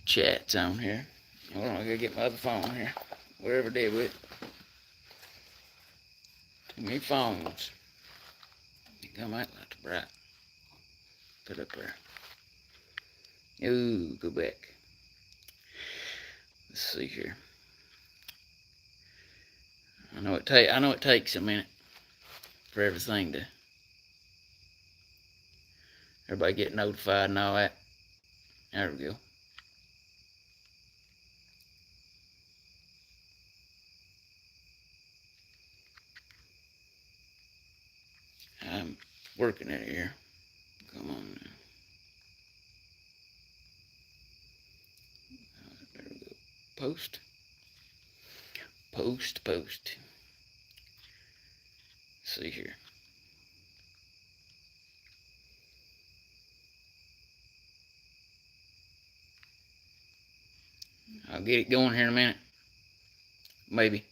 chats on here. Hold on, I gotta get my other phone here. Wherever it did with. Too many phones. Come out like the bright. Put up there. Ooh, go back. Let's see here. I know it takes a minute for everything to everybody get notified and all that. There we go. I'm working it here. Come on now. There we go. Post. Post. See here. I'll get it going here in a minute. Maybe.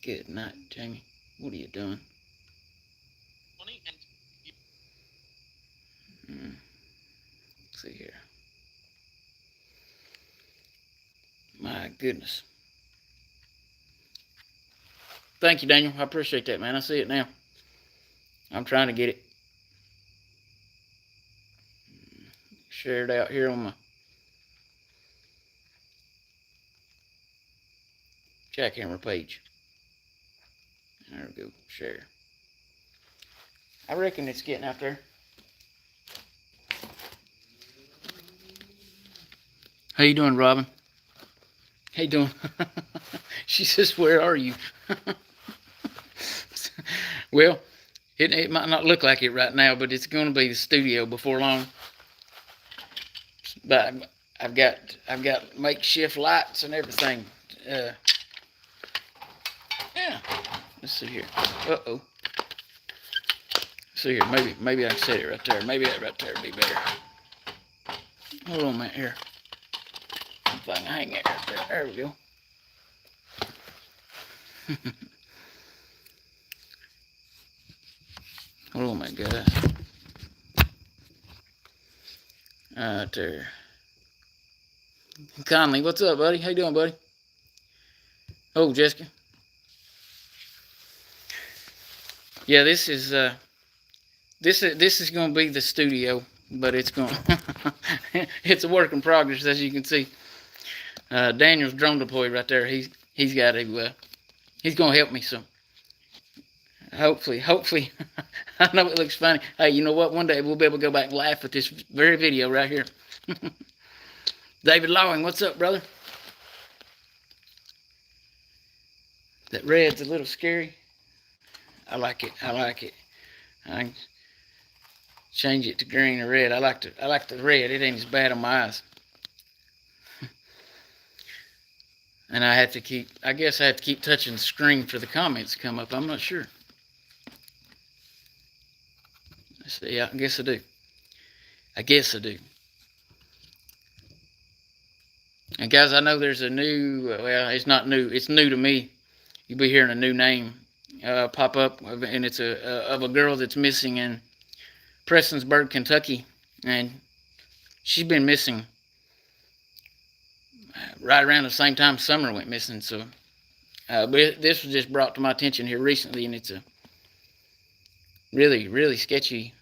Good night, Jamie. What are you doing? Let's see here. My goodness. Thank you, Daniel. I appreciate that, man. I see it now. I'm trying to get it shared out here on my jackhammer page. There we go. Share. I reckon it's getting out there. How you doing, Robin? How you doing? She says, where are you? Well, it might not look like it right now, but it's going to be the studio before long. But I've got makeshift lights and everything. Yeah. Let's see here. Uh-oh. See here. Maybe I can set it right there. Maybe that right there would be better. Hold on a minute here. If I can hang it right there. There we go. Oh my God. Right there. Conley, what's up, buddy? How you doing, buddy? Oh, Jessica. Yeah, this is going to be the studio, but it's going it's a work in progress, as you can see. Daniel's drone deploy right there. He's got a he's going to help me, so hopefully I know it looks funny. Hey, you know what? One day we'll be able to go back and laugh at this very video right here. David Lawing, what's up, brother? That red's a little scary. I like it. I can change it to green or red. I like the red. It ain't as bad on my eyes. And I guess I have to keep touching the screen for the comments to come up. I'm not sure. Let's see. I guess I do. And guys, I know there's a new, well, it's not new. It's new to me. You'll be hearing a new name pop up, and it's of a girl that's missing in Prestonsburg, Kentucky, and she's been missing right around the same time Summer went missing. So, but this was just brought to my attention here recently, and it's a really, really sketchy,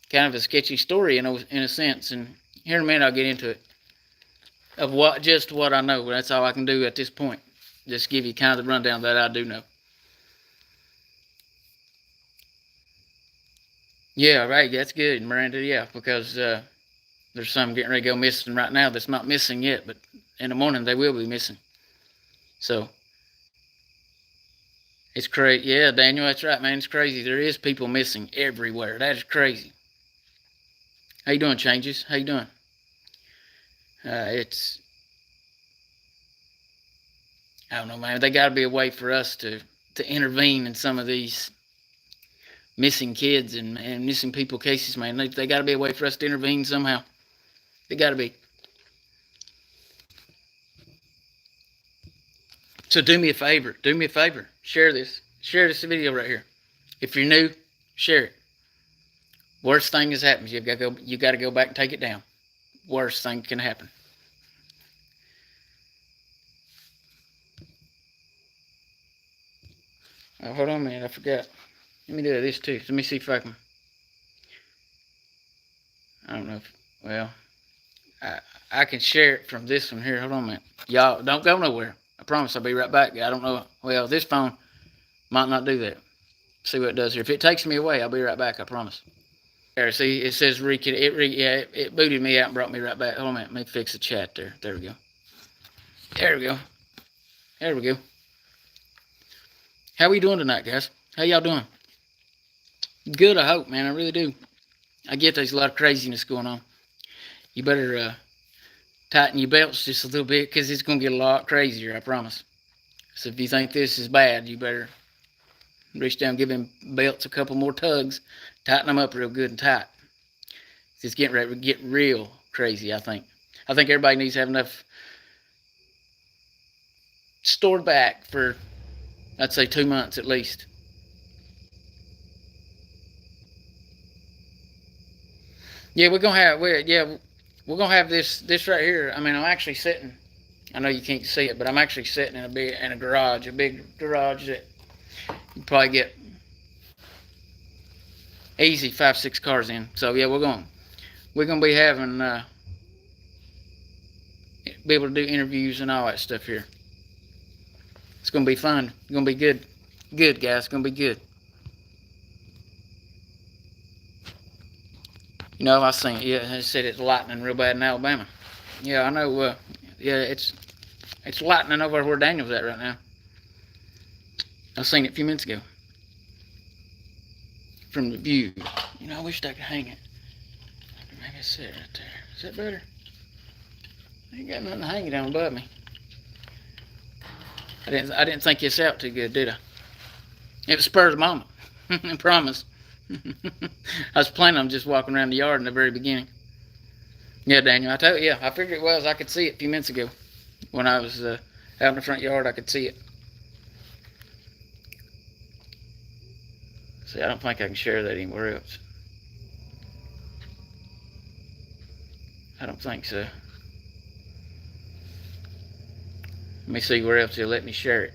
kind of a sketchy story in a sense. And here in a minute, I'll get into it of what I know. That's all I can do at this point. Just give you kind of the rundown that I do know. Yeah, right. That's good, Miranda. Yeah, because there's some getting ready to go missing right now that's not missing yet, but in the morning they will be missing. So it's crazy. Yeah, Daniel, that's right, man. It's crazy. There is people missing everywhere. That is crazy. How you doing, Changes? How you doing? I don't know, man. They got to be a way for us to intervene in some of these missing kids and missing people cases, man. They got to be a way for us to intervene somehow. They got to be. So do me a favor. Share this video right here. If you're new, share it. Worst thing has happened. You got to go back and take it down. Worst thing can happen. Oh, hold on a minute, I forgot. Let me do this too. Let me see if I can. I don't know if, well, I can share it from this one here. Hold on a minute. Y'all don't go nowhere. I promise I'll be right back. I don't know. Well, this phone might not do that. See what it does here. If it takes me away, I'll be right back. I promise. There, see, it says it booted me out and brought me right back. Hold on a minute. Let me fix the chat there. There we go. There we go. There we go. How we doing tonight, guys? How y'all doing? Good, I hope, man. I really do. I get there's a lot of craziness going on. You better tighten your belts just a little bit because it's going to get a lot crazier, I promise. So if you think this is bad, you better reach down, give them belts a couple more tugs, tighten them up real good and tight. It's getting ready to get real crazy, I think. I think everybody needs to have enough stored back for, I'd say, 2 months at least. Yeah, we're gonna have this right here. I mean, I'm actually sitting. I know you can't see it, but I'm actually sitting in a garage, a big garage that you probably get easy 5-6 cars in. So yeah, we're gonna be having be able to do interviews and all that stuff here. It's gonna be fun. It's gonna be good, guys. It's gonna be good. You know, I seen it. Yeah, it said it's lightning real bad in Alabama. Yeah, I know. Yeah, it's lightning over where Daniel's at right now. I seen it a few minutes ago from the view. You know, I wish I could hang it. Maybe it's it right there. Is that better? I ain't got nothing hanging down above me. I didn't think this out too good, did I? It was spur of the moment. I promise. I was planning on just walking around the yard in the very beginning. Yeah, Daniel, I told you, yeah, I figured it was. I could see it a few minutes ago. When I was out in the front yard, I could see it. See, I don't think I can share that anywhere else. I don't think so. Let me see where else they'll let me share it.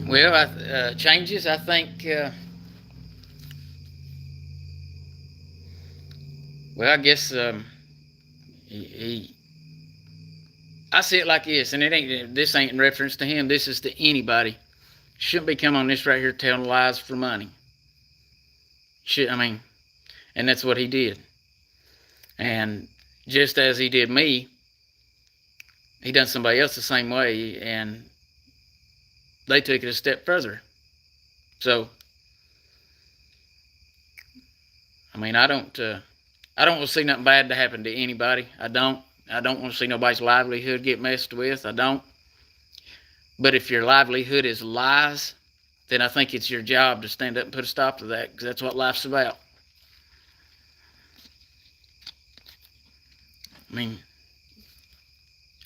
Well, changes, I think, well, I guess I see it like this, and this ain't in reference to him, this is to anybody. Shouldn't be coming on this right here telling lies for money. I mean, and that's what he did. And just as he did me, he done somebody else the same way, and they took it a step further. So, I mean, I don't want to see nothing bad to happen to anybody. I don't want to see nobody's livelihood get messed with. I don't. But if your livelihood is lies, then I think it's your job to stand up and put a stop to that, because that's what life's about. I mean,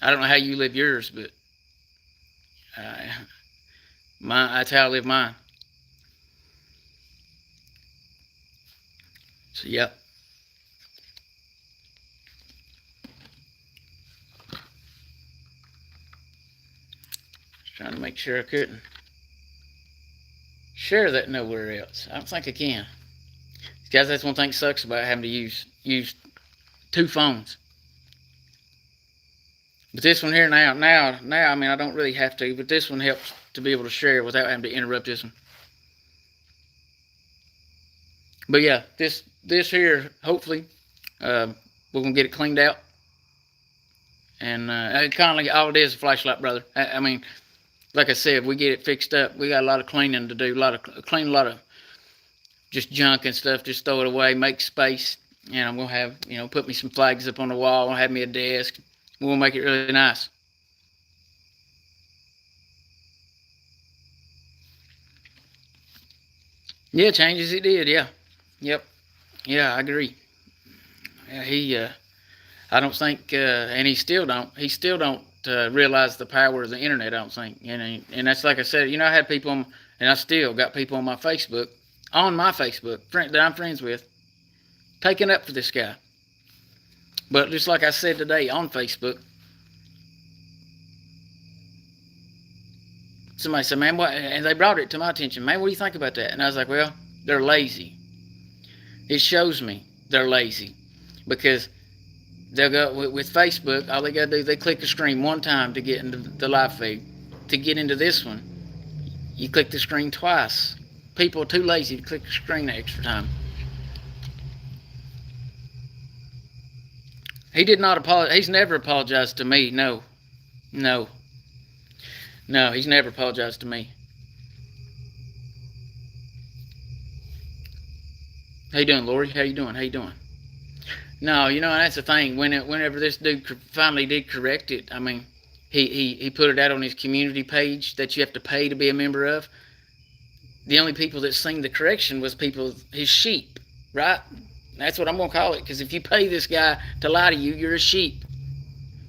I don't know how you live yours, but that's how I live mine. So, yep. Just trying to make sure I couldn't share that nowhere else. I don't think I can. Guys, that's one thing that sucks about having to use 2 phones. But this one here now, I mean, I don't really have to, but this one helps to be able to share without having to interrupt this one. But yeah, this here, hopefully, we're going to get it cleaned out. And Conley, all it is a flashlight, brother. I mean, like I said, we get it fixed up. We got a lot of cleaning to do, a lot of just junk and stuff. Just throw it away, make space. And I'm going to have, put me some flags up on the wall. I'll have me a desk. We're going to make it really nice. Yeah, changes it did, yeah. Yep. Yeah, I agree. Yeah, I don't think, and he still don't realize the power of the internet, I don't think. And that's like I said, I had people and I still got people on my Facebook, that I'm friends with, taking up for this guy. But just like I said today on Facebook, somebody said, man, what? And they brought it to my attention. Man, what do you think about that? And I was like, well, they're lazy. It shows me they're lazy because they'll go with Facebook. All they got to do, they click the screen one time to get into the live feed. To get into this one, you click the screen twice. People are too lazy to click the screen the extra time. He did not apologize. He's never apologized to me. No, he's never apologized to me. How you doing, Lori? How you doing? No, that's the thing. Whenever this dude finally did correct it, I mean, he put it out on his community page that you have to pay to be a member of. The only people that seen the correction was his sheep, right? That's what I'm going to call it, because if you pay this guy to lie to you, you're a sheep.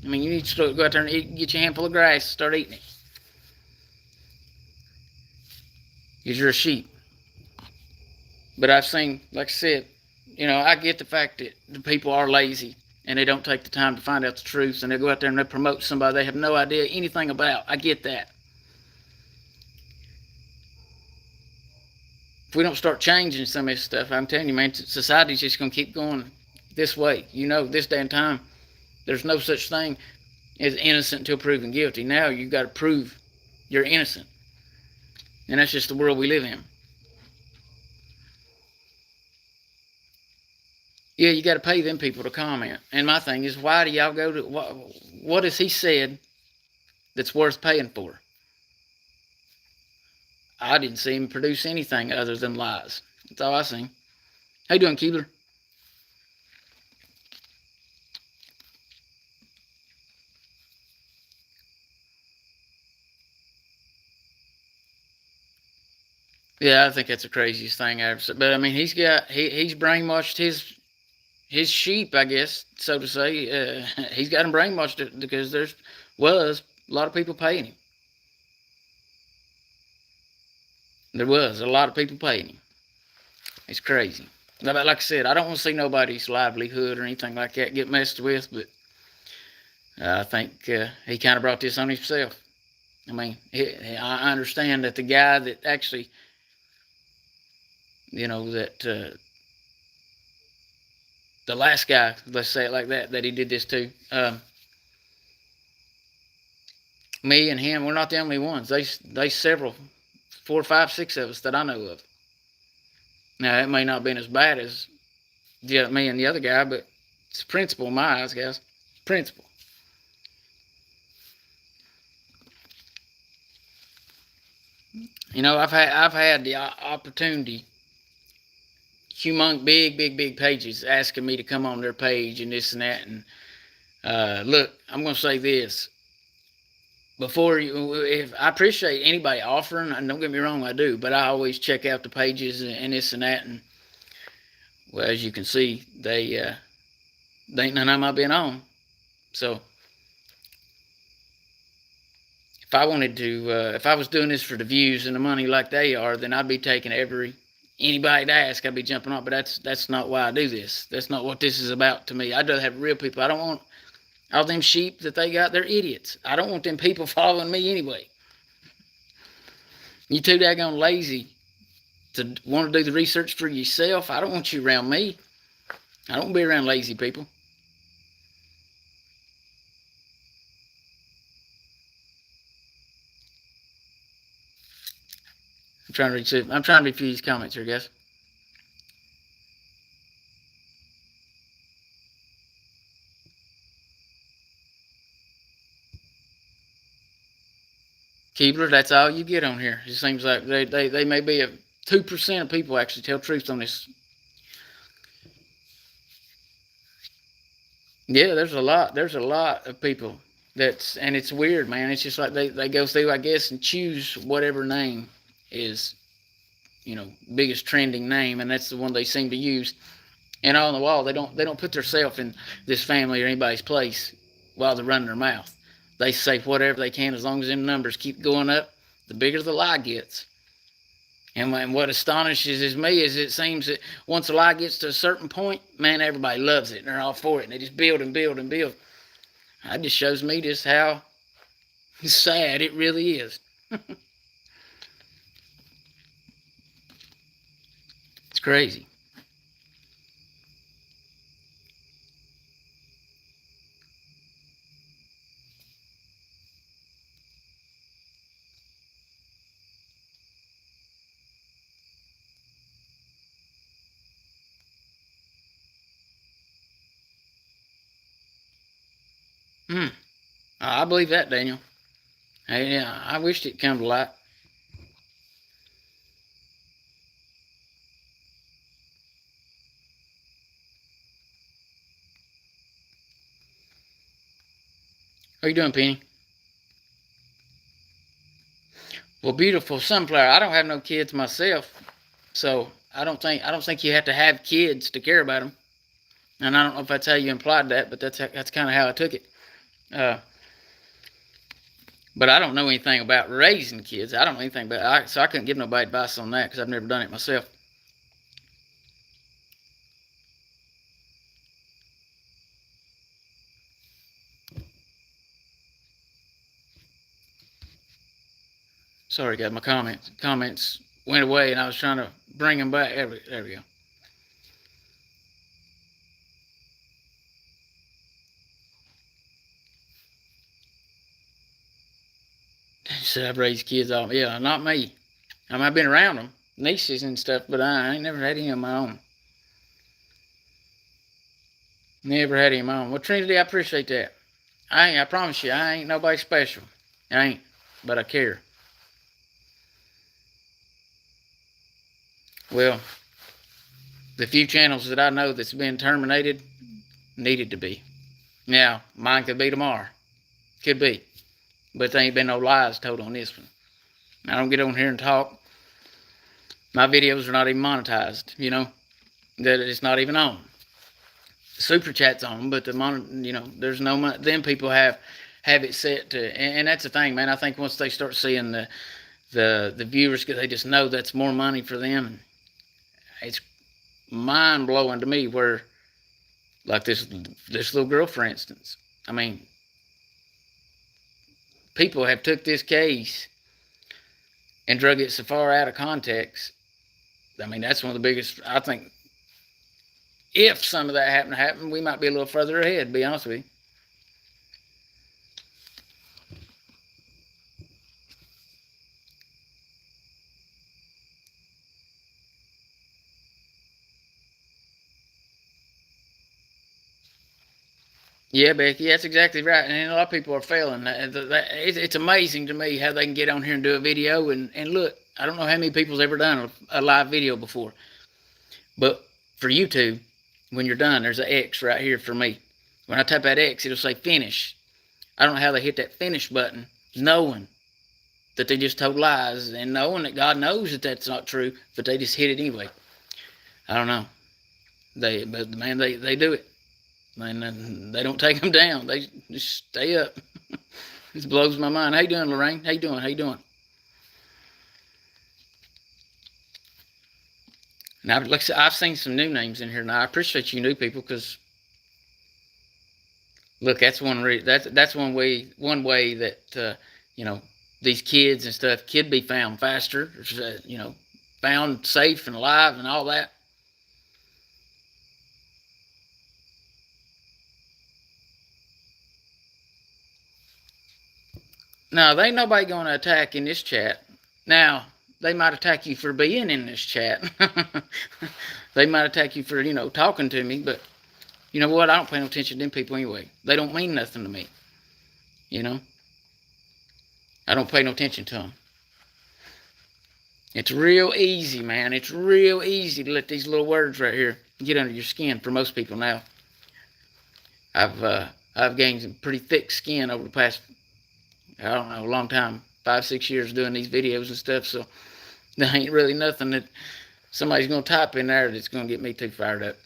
I mean, you need to go out there and get your handful of grass and start eating it. Because you're a sheep. But I've seen, like I said, I get the fact that the people are lazy and they don't take the time to find out the truth, and they go out there and they promote somebody they have no idea anything about. I get that. If we don't start changing some of this stuff, I'm telling you, man, society's just going to keep going this way. This day and time, there's no such thing as innocent until proven guilty. Now you've got to prove you're innocent. And that's just the world we live in. Yeah, you got to pay them people to comment. And my thing is, why do y'all go to, what has he said that's worth paying for? I didn't see him produce anything other than lies. That's all I seen. How you doing, Keebler? Yeah, I think that's the craziest thing I ever said. But I mean, he's brainwashed his sheep, I guess, so to say. He's got them brainwashed because there was a lot of people paying him. There was a lot of people paying him. It's crazy. But like I said, I don't want to see nobody's livelihood or anything like that get messed with, but I think he kind of brought this on himself. I mean, I understand that the guy that actually, that the last guy, let's say it like that he did this to, me and him, we're not the only ones. They several, 4, 5, 6 of us that I know of. Now, it may not have been as bad as me and the other guy, but it's principle in my eyes, guys. Principle. I've had the opportunity, big pages asking me to come on their page and this and that. And look, I'm going to say this. If I appreciate anybody offering, and don't get me wrong, I do, but I always check out the pages and this and that. And well, as you can see, they ain't none of them I've been on. So if I wanted to, if I was doing this for the views and the money like they are, then I'd be taking anybody to ask, I'd be jumping on. But that's not why I do this. That's not what this is about to me. I'd rather have real people. I don't want all them sheep that they got. They're idiots. I don't want them people following me anyway. You too daggone lazy to want to do the research for yourself. I don't want you around me. I don't want to be around lazy people. I'm trying to read these comments here, guys. Keebler, that's all you get on here. It seems like they may be 2% of people actually tell truth on this. Yeah, there's a lot of people and it's weird, man. It's just like they go through, I guess, and choose whatever name is, biggest trending name, and that's the one they seem to use. And on the wall, they don't put themselves in this family or anybody's place while they're running their mouth. They say whatever they can as long as them numbers keep going up, the bigger the lie gets. And what astonishes me is it seems that once a lie gets to a certain point, man, everybody loves it and they're all for it and they just build and build and build. That just shows me just how sad it really is. It's crazy. Hmm. I believe that, Daniel. Hey, yeah, I wished it come to light. How you doing, Penny? Well, beautiful sunflower. I don't have no kids myself, so I don't think you have to have kids to care about them. And I don't know if that's how you implied that, but that's kind of how I took it. Uh, but I don't know anything about raising kids. I don't know anything about so I couldn't give nobody advice on that because I've never done it myself. Sorry, guys, my comments went away, and I was trying to bring them back. There we go. Said I've raised kids all. Yeah, not me. I mean, I've been around them, nieces and stuff, but I ain't never had any of my own. Never had any of my own. Well, Trinity, I appreciate that. I promise you, I ain't nobody special. I ain't, but I care. Well, the few channels that I know that's been terminated needed to be. Now, mine could be tomorrow. Could be. But there ain't been no lies told on this one. I don't get on here and talk. My videos are not even monetized, that it's not even on. Super chats on, but there's no money. Them people have it set to, and that's the thing, man. I think once they start seeing the viewers, they just know that's more money for them. It's mind blowing to me where, like this little girl, for instance. I mean, people have took this case and drug it so far out of context. I mean, that's one of the biggest. I think if some of that happened to happen, we might be a little further ahead. To be honest with you. Yeah, Becky, that's exactly right. And a lot of people are failing. It's amazing to me how they can get on here and do a video. And look, I don't know how many people's ever done a live video before. But for YouTube, when you're done, there's an X right here for me. When I tap that X, it'll say finish. I don't know how they hit that finish button, knowing that they just told lies and knowing that God knows that that's not true, but they just hit it anyway. I don't know. But man, they do it. And they don't take them down. They just stay up. This blows my mind. How you doing, Lorraine? How you doing? How you doing? Now, like I said, I've seen some new names in here. Now, I appreciate you new people because, look, that's that's one way that these kids and stuff could be found faster. Found safe and alive and all that. Now, they ain't nobody going to attack in this chat. Now, they might attack you for being in this chat. They might attack you for, talking to me, but you know what? I don't pay no attention to them people anyway. They don't mean nothing to me. I don't pay no attention to them. It's real easy, man. It's real easy to let these little words right here get under your skin for most people now. I've gained some pretty thick skin over the past, I don't know, a long time, 5-6 years doing these videos and stuff. So there ain't really nothing that somebody's gonna type in there that's gonna get me too fired up.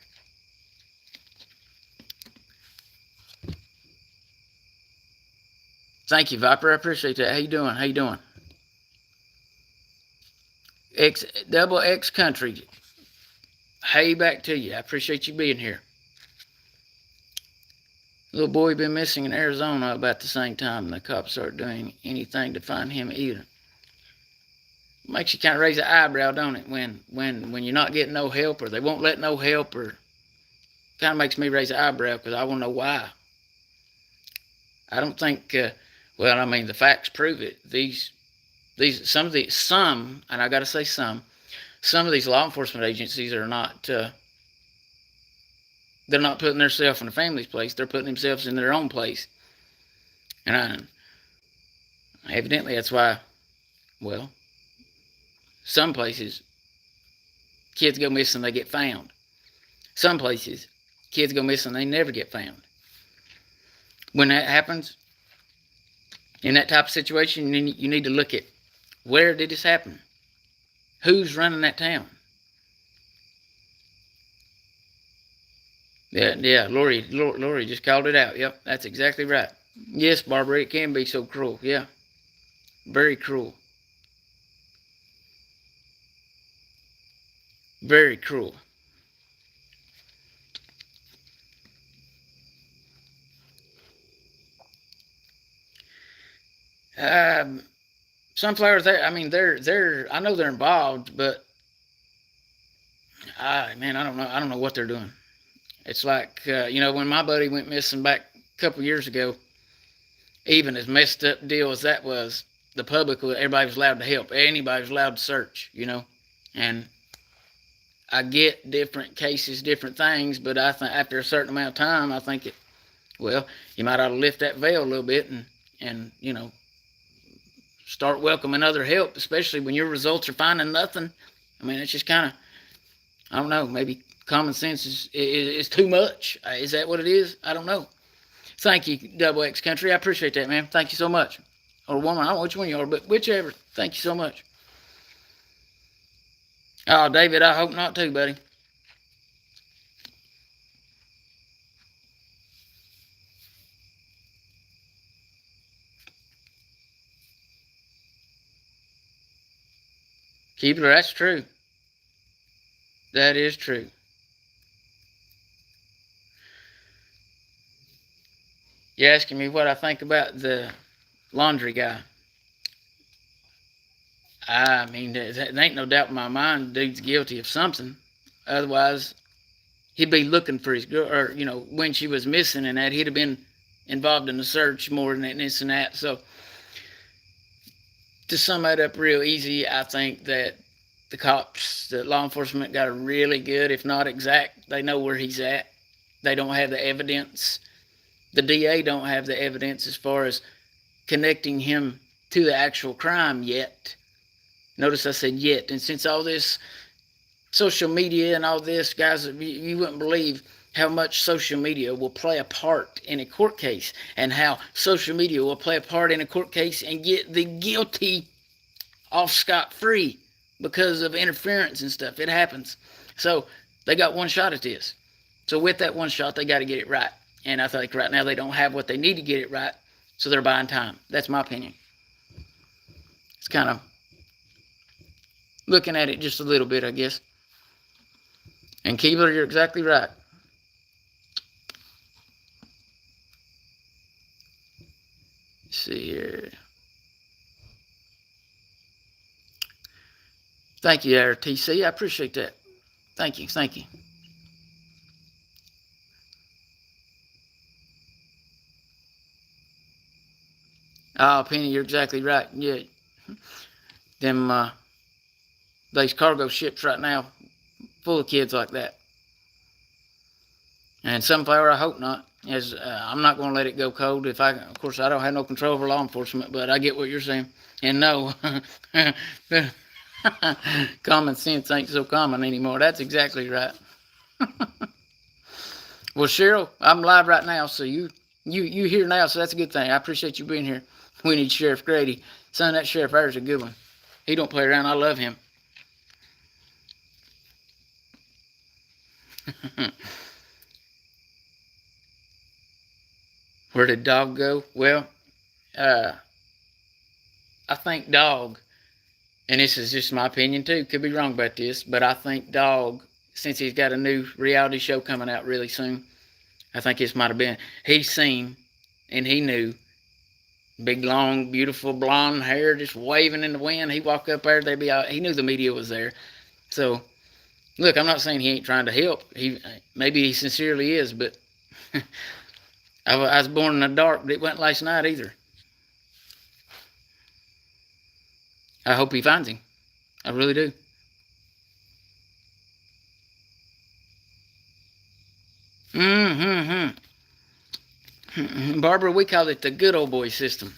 Thank you, Viper. I appreciate that. How you doing? How you doing? Double X Country. Hey, back to you. I appreciate you being here. Little boy been missing in Arizona about the same time the cops aren't doing anything to find him either. Makes you kind of raise an eyebrow, don't it? When you're not getting no help, or they won't let no help, or kind of makes me raise an eyebrow because I want to know why. I don't think. Well, I mean, the facts prove it. Some, and I got to say some of these law enforcement agencies are not. They're not putting themselves in the family's place. They're putting themselves in their own place, and evidently that's why. Well, some places kids go missing, they get found. Some places kids go missing, they never get found. When that happens, in that type of situation, you need to look at where did this happen? Who's running that town? Yeah, Lori just called it out. Yep, that's exactly right. Yes, Barbara, it can be so cruel. Yeah, very cruel. Very cruel. Sunflowers, I mean, they're. I know they're involved, but man, I don't know what they're doing. It's like when my buddy went missing back a couple years ago. Even as messed up deal as that was, the public, everybody was allowed to help. Anybody was allowed to search. And I get different cases, different things, but I think after a certain amount of time, I think you might ought to lift that veil a little bit and start welcoming other help, especially when your results are finding nothing. I mean, it's just kind of, I don't know, maybe common sense is too much. Is that what it is? I don't know. Thank you, Double X Country. I appreciate that, man. Thank you so much. Or woman, I don't know which one you are, but whichever. Thank you so much. Oh, David, I hope not too, buddy. Keebler, that's true. That is true. You're asking me what I think about the laundry guy. I mean, there ain't no doubt in my mind the dude's guilty of something. Otherwise, he'd be looking for his girl, or, when she was missing and that, he'd have been involved in the search more than this and that. So, to sum that up real easy, I think that the cops, the law enforcement got a really good, if not exact, they know where he's at. They don't have the evidence. The DA don't have the evidence as far as connecting him to the actual crime yet. Notice I said yet. And since all this social media and all this, guys, you wouldn't believe how much social media will play a part in a court case, and how social media will play a part in a court case and get the guilty off scot-free because of interference and stuff. It happens. So they got one shot at this. So with that one shot, they got to get it right. And I think right now they don't have what they need to get it right, so they're buying time. That's my opinion. It's kind of looking at it just a little bit, I guess. And Keebler, you're exactly right. Let's see here. Thank you, RTC. I appreciate that. Thank you. Oh, Penny, you're exactly right. Yeah, them these cargo ships right now full of kids like that. And Sunflower, I hope not. As I'm not going to let it go cold. Of course, I don't have no control over law enforcement, but I get what you're saying. And no, common sense ain't so common anymore. That's exactly right. Well, Cheryl, I'm live right now, so you here now, so that's a good thing. I appreciate you being here. We need Sheriff Grady. Son, that Sheriff there's a good one. He don't play around. I love him. Where did dog go? Well, Uh, I think Dog, and this is just my opinion too, could be wrong about this, but I think Dog, since he's got a new reality show coming out really soon, I think this might have been, he seen and he knew big, long, beautiful blonde hair just waving in the wind. He walked up there, they'd be out. He knew the media was there. So, look, I'm not saying he ain't trying to help. Maybe he sincerely is, but I was born in the dark, but it wasn't last night either. I hope he finds him. I really do. Mm-hmm. Barbara, we call it the good old boy system.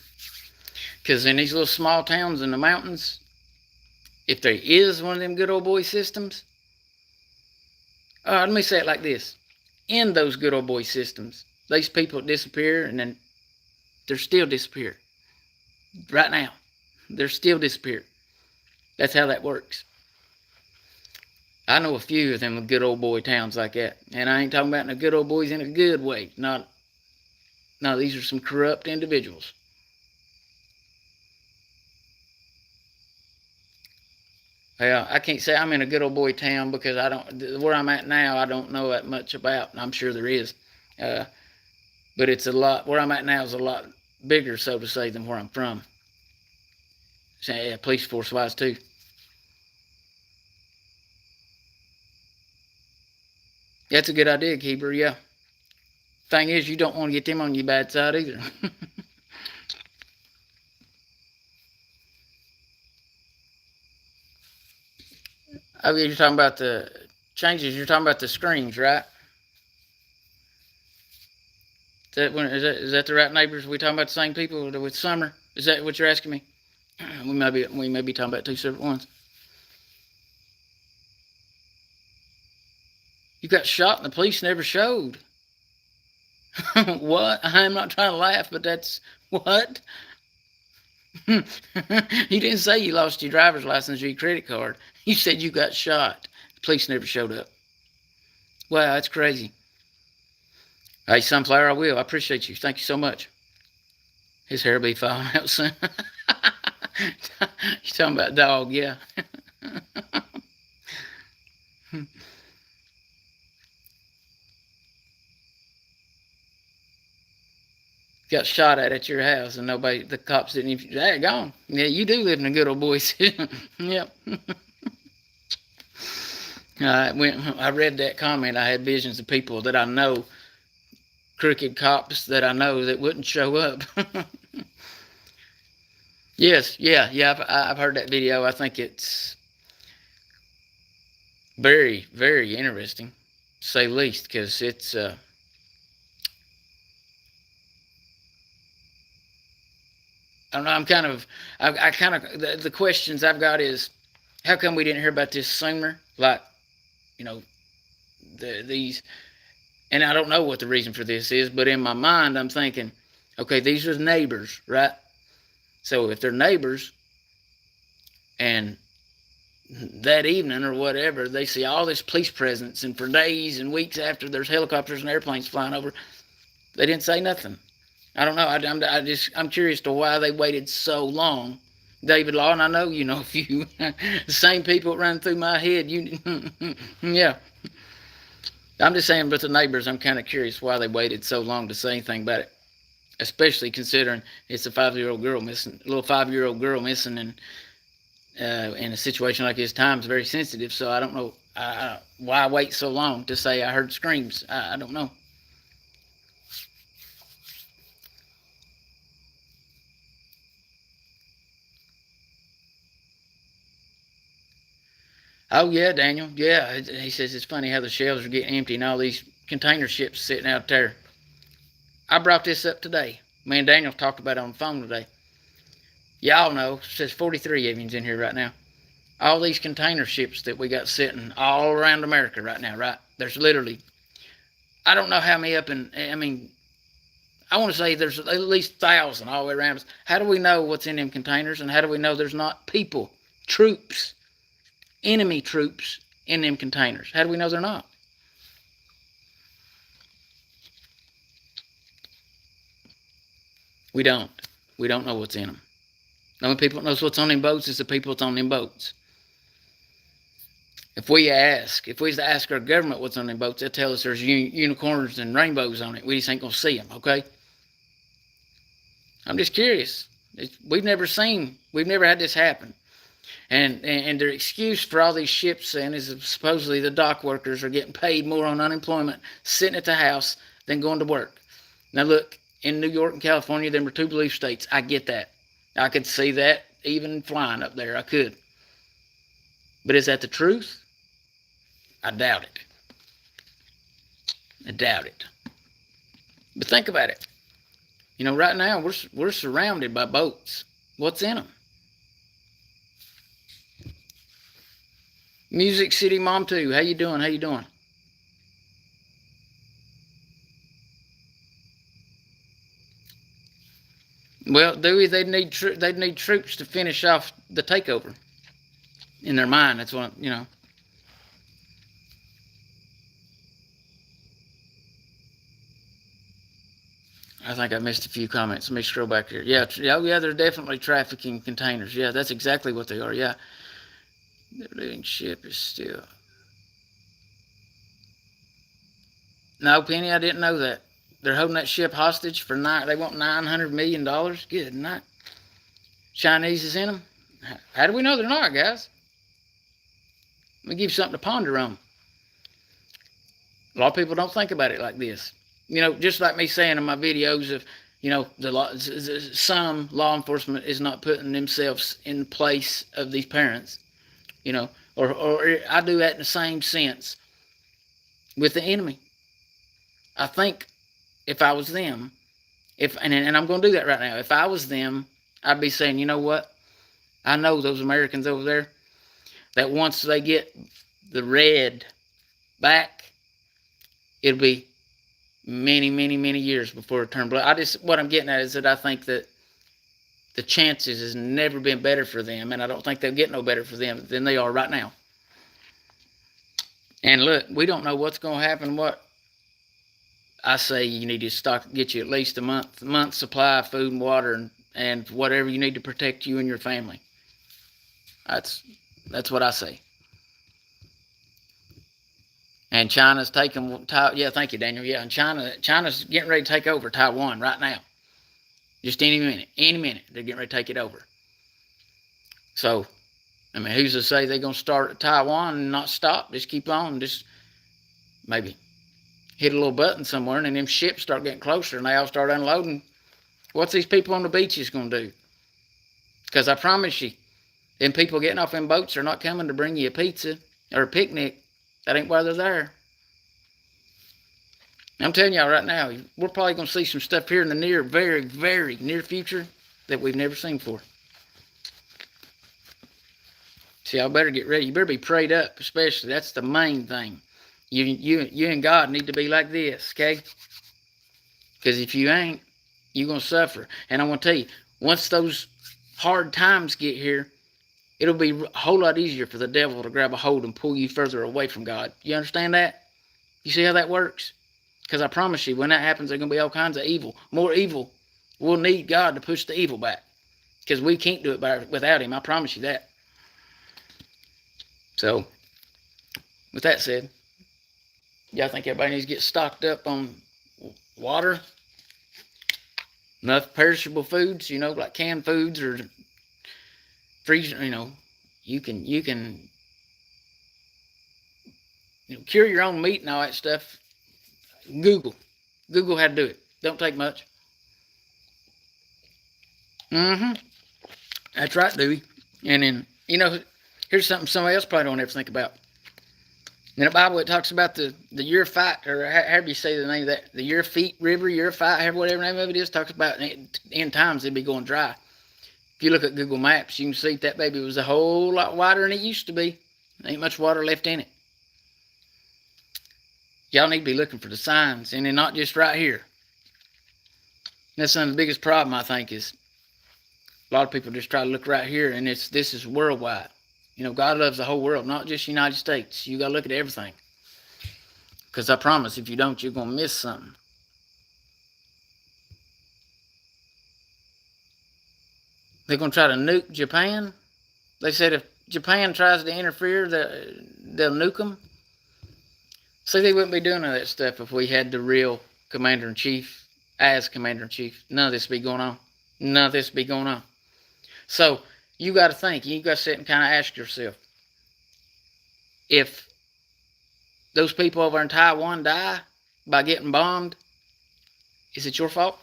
Because in these little small towns in the mountains, if there is one of them good old boy systems, let me say it like this. In those good old boy systems, these people disappear and then they're still disappear. Right now, they're still disappear. That's how that works. I know a few of them good old boy towns like that. And I ain't talking about the good old boys in a good way. No, these are some corrupt individuals. Well, I can't say I'm in a good old boy town because where I'm at now, I don't know that much about. I'm sure there is. But it's a lot, where I'm at now is a lot bigger, so to say, than where I'm from. So, yeah, police force wise too. That's a good idea, Keeper, yeah. Thing is, you don't want to get them on your bad side either. Oh, you're talking about the changes. You're talking about the screens, right? Is that the right neighbors? We talking about the same people with Summer? Is that what you're asking me? We may be talking about two separate ones. You got shot and the police never showed. What? I'm not trying to laugh, but that's what. You didn't say you lost your driver's license or your credit card. You said you got shot. The police never showed up. Wow, that's crazy. Hey, Sunflower, I will. I appreciate you. Thank you so much. His hair will be falling out soon. You talking about Dog, yeah. Got shot at your house and the cops didn't even, they're gone. Yeah, you do live in a good old boy city. Yep. When I read that comment, I had visions of people that I know, crooked cops that I know that wouldn't show up. Yes, yeah, I've heard that video. I think it's very, very interesting, to say the least, because it's, I don't know, I kind of, the questions I've got is, how come we didn't hear about this sooner? Like, you know, these, and I don't know what the reason for this is, but in my mind, I'm thinking, okay, these are neighbors, right? So if they're neighbors, and that evening or whatever, they see all this police presence, and for days and weeks after, there's helicopters and airplanes flying over, they didn't say nothing. I don't know. I'm curious to why they waited so long. David Law, and I know you know a few. The same people run through my head. Yeah. I'm just saying, but the neighbors, I'm kind of curious why they waited so long to say anything about it, especially considering it's a 5-year-old girl missing, a little 5-year-old girl missing, and in a situation like this, time's very sensitive. So I don't know why wait so long to say I heard screams. I don't know. Oh yeah, Daniel. Yeah, he says it's funny how the shelves are getting empty and all these container ships sitting out there. I brought this up today. Me and Daniel talked about it on the phone today. Y'all know, it says 43 of yous in here right now. All these container ships that we got sitting all around America right now, right? There's literally, I don't know how many up in, I mean, I want to say there's at least 1,000 all the way around us. How do we know what's in them containers, and how do we know there's not people, troops, enemy troops in them containers? How do we know they're not? We don't. We don't know what's in them. The only people that knows what's on them boats is the people that's on them boats. If we was to ask our government what's on them boats, they'll tell us there's unicorns and rainbows on it. We just ain't going to see them, okay? I'm just curious. We've never had this happen. And their excuse for all these ships saying is supposedly the dock workers are getting paid more on unemployment sitting at the house than going to work. Now look, in New York and California, them are two blue states. I get that. I could see that even flying up there. I could. But is that the truth? I doubt it. I doubt it. But think about it. You know, right now we're surrounded by boats. What's in them? Music City Mom 2, how you doing? How you doing? Well, Dewey, they'd need troops to finish off the takeover. In their mind, that's what, you know. I think I missed a few comments. Let me scroll back here. Yeah, they're definitely trafficking containers. Yeah, that's exactly what they are. Yeah, the living ship is still. No, Penny, I didn't know that. They're holding that ship hostage for they want $900 million. Good night. Chinese is in them. How do we know they're not, guys? Let me give you something to ponder on. A lot of people don't think about it like this. You know, just like me saying in my videos of, you know, some law enforcement is not putting themselves in place of these parents, you know, or I do that in the same sense with the enemy. I think if I was them, and I'm going to do that right now, if I was them, I'd be saying, you know what? I know those Americans over there, that once they get the red back, it'll be many, many, many years before it turns blue. What I'm getting at is that I think that the chances has never been better for them, and I don't think they'll get no better for them than they are right now. And look, we don't know what's going to happen. What I say, you need to get you at least a month supply of food and water and whatever you need to protect you and your family. That's what I say. And China's taking, yeah, thank you, Daniel. Yeah, and China's getting ready to take over Taiwan right now. Just any minute, they're getting ready to take it over. So, I mean, who's to say they're going to start at Taiwan and not stop? Just keep on, just maybe hit a little button somewhere, and then them ships start getting closer, and they all start unloading. What's these people on the beaches going to do? Because I promise you, them people getting off them boats are not coming to bring you a pizza or a picnic. That ain't why they're there. I'm telling y'all right now, we're probably going to see some stuff here in the very, very near future that we've never seen before. See, y'all better get ready. You better be prayed up, especially. That's the main thing. You and God need to be like this, okay? Because if you ain't, you're going to suffer. And I want to tell you, once those hard times get here, it'll be a whole lot easier for the devil to grab a hold and pull you further away from God. You understand that? You see how that works? Because I promise you, when that happens, there's going to be all kinds of evil. More evil. We'll need God to push the evil back. Because we can't do it without Him. I promise you that. So, with that said, y'all think everybody needs to get stocked up on water? Enough perishable foods, you know, like canned foods or freezing, you know, you can cure your own meat and all that stuff. Google how to do it. Don't take much. That's right, Dewey. And then, you know, here's something somebody else probably don't ever think about. In the Bible, it talks about the Euphrates, or however you say the name of that, the Euphrates River, Euphrates, whatever name of it is, talks about in times it'd be going dry. If you look at Google Maps, you can see that baby was a whole lot wider than it used to be. There ain't much water left in it. Y'all need to be looking for the signs, and they're not just right here. That's some of the biggest problem, I think, is a lot of people just try to look right here, and this is worldwide. You know, God loves the whole world, not just the United States. You got to look at everything. Because I promise, if you don't, you're going to miss something. They're going to try to nuke Japan. They said if Japan tries to interfere, they'll nuke them. See, they wouldn't be doing all that stuff if we had the real commander-in-chief as commander-in-chief. None of this would be going on. None of this would be going on. So you got to think. You got to sit and kind of ask yourself, if those people over in Taiwan die by getting bombed, is it your fault?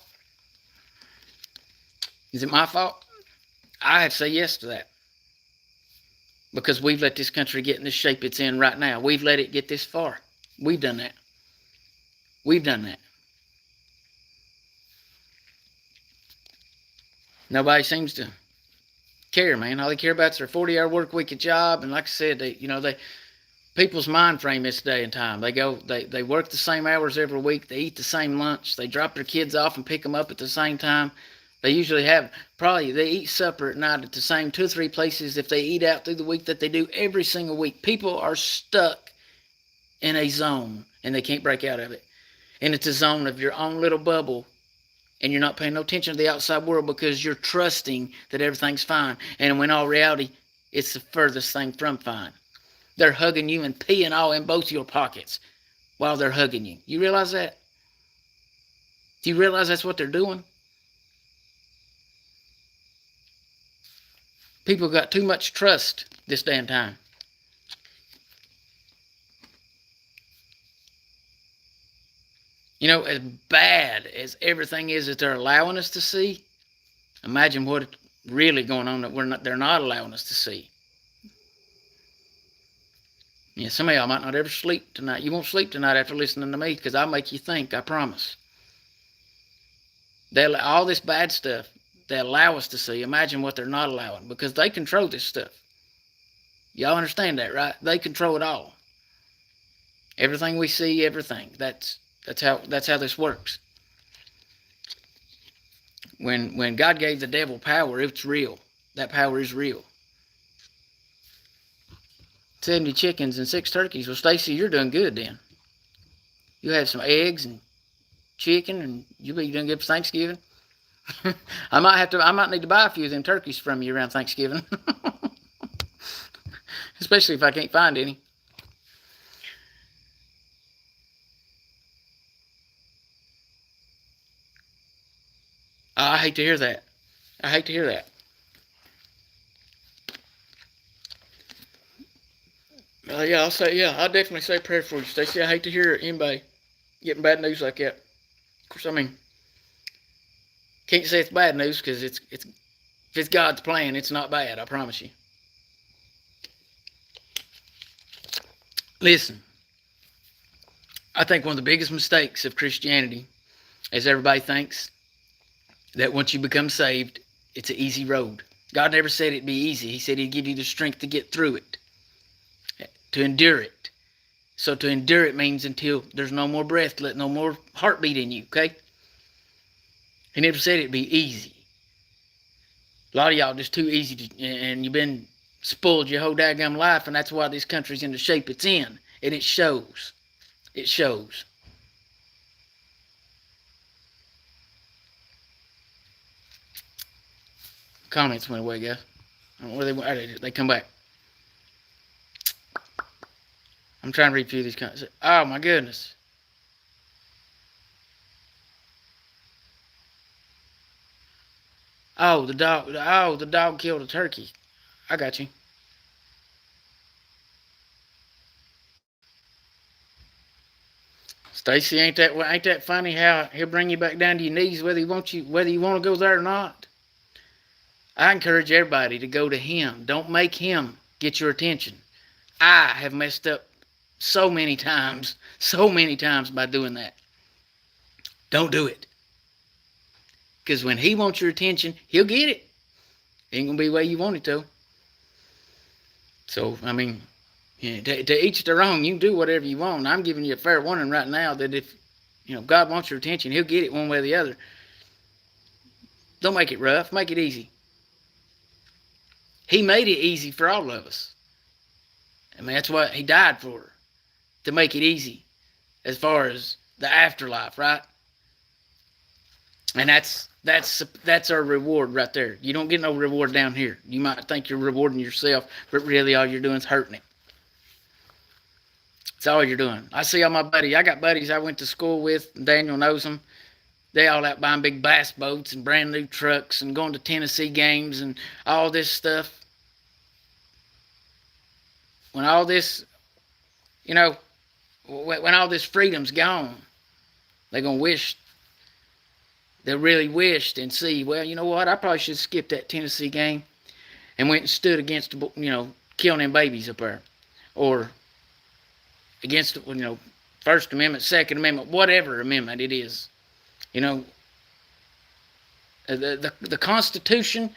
Is it my fault? I have to say yes to that. Because we've let this country get in the shape it's in right now. We've let it get this far. We've done that. We've done that. Nobody seems to care, man. All they care about is their 40-hour work week at job. And like I said, people's mind frame this day and time. They work the same hours every week. They eat the same lunch. They drop their kids off and pick them up at the same time. They usually they eat supper at night at the same 2 or 3 places if they eat out through the week that they do every single week. People are stuck in a zone and they can't break out of it. And it's a zone of your own little bubble, and you're not paying no attention to the outside world because you're trusting that everything's fine. And when all reality, it's the furthest thing from fine. They're hugging you and peeing all in both your pockets while they're hugging you. You realize that? Do you realize that's what they're doing? People got too much trust this day and time. As bad as everything is that they're allowing us to see, imagine what's really going on that they're not allowing us to see. Yeah, some of y'all might not ever sleep tonight. You won't sleep tonight after listening to me because I'll make you think, I promise. All this bad stuff they allow us to see, imagine what they're not allowing, because they control this stuff. Y'all understand that, right? They control it all. Everything we see, everything. That's how this works. When God gave the devil power, it's real. That power is real. 70 chickens and 6 turkeys. Well, Stacy, you're doing good then. You have some eggs and chicken, and you'll be doing good for Thanksgiving. I might need to buy a few of them turkeys from you around Thanksgiving. Especially if I can't find any. I hate to hear that. I hate to hear that. I'll definitely say a prayer for you, Stacey. I hate to hear anybody getting bad news like that. Of course, can't say it's bad news because if it's God's plan, it's not bad. I promise you. Listen, I think one of the biggest mistakes of Christianity is everybody thinks that once you become saved, it's an easy road. God never said it'd be easy. He said He'd give you the strength to get through it, to endure it. So to endure it means until there's no more breath, let no more heartbeat in you, okay? He never said it'd be easy. A lot of y'all just too easy and you've been spoiled your whole daggum life, and that's why this country's in the shape it's in. And it shows. It shows. Comments went away, guys. I don't know where they went. They come back. I'm trying to read a few of these comments. Oh my goodness. Oh, the dog killed a turkey. I got you. Stacy, ain't that funny how he'll bring you back down to your knees whether you want to go there or not? I encourage everybody to go to Him. Don't make Him get your attention. I have messed up so many times by doing that. Don't do it. Because when He wants your attention, He'll get it. Ain't going to be the way you want it to. So, to each their own. You can do whatever you want. I'm giving you a fair warning right now that if God wants your attention, He'll get it one way or the other. Don't make it rough. Make it easy. He made it easy for all of us. That's what He died for. To make it easy. As far as the afterlife, right? And that's That's our reward right there. You don't get no reward down here. You might think you're rewarding yourself, but really all you're doing is hurting it. That's all you're doing. I see all my buddies. I got buddies I went to school with. Daniel knows them. They all out buying big bass boats and brand new trucks and going to Tennessee games and all this stuff. When all this, you know, when all this freedom's gone, they're going to wish, they really wished and see, well, you know what, I probably should skip that Tennessee game and went and stood against, killing them babies up there. Or against, First Amendment, Second Amendment, whatever amendment it is. The Constitution,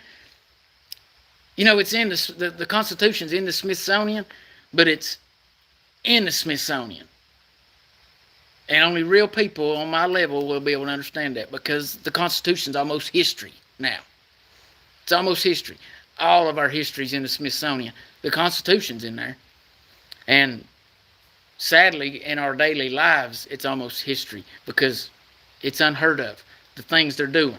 it's in the Constitution's in the Smithsonian, but it's in the Smithsonian. And only real people on my level will be able to understand that, because the Constitution's almost history now. It's almost history. All of our history's in the Smithsonian. The Constitution's in there. And sadly, in our daily lives, it's almost history, because it's unheard of, the things they're doing.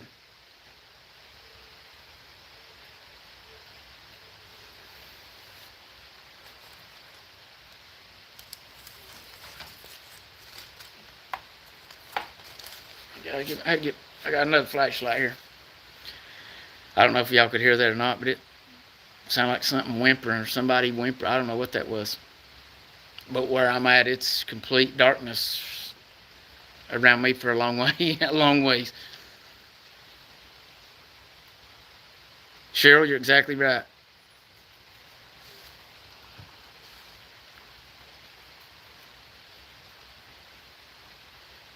I got another flashlight here. I don't know if y'all could hear that or not, but it sounded like something whimpering or somebody whimper. I don't know what that was. But where I'm at, it's complete darkness around me for a long way, a long ways. Cheryl, you're exactly right.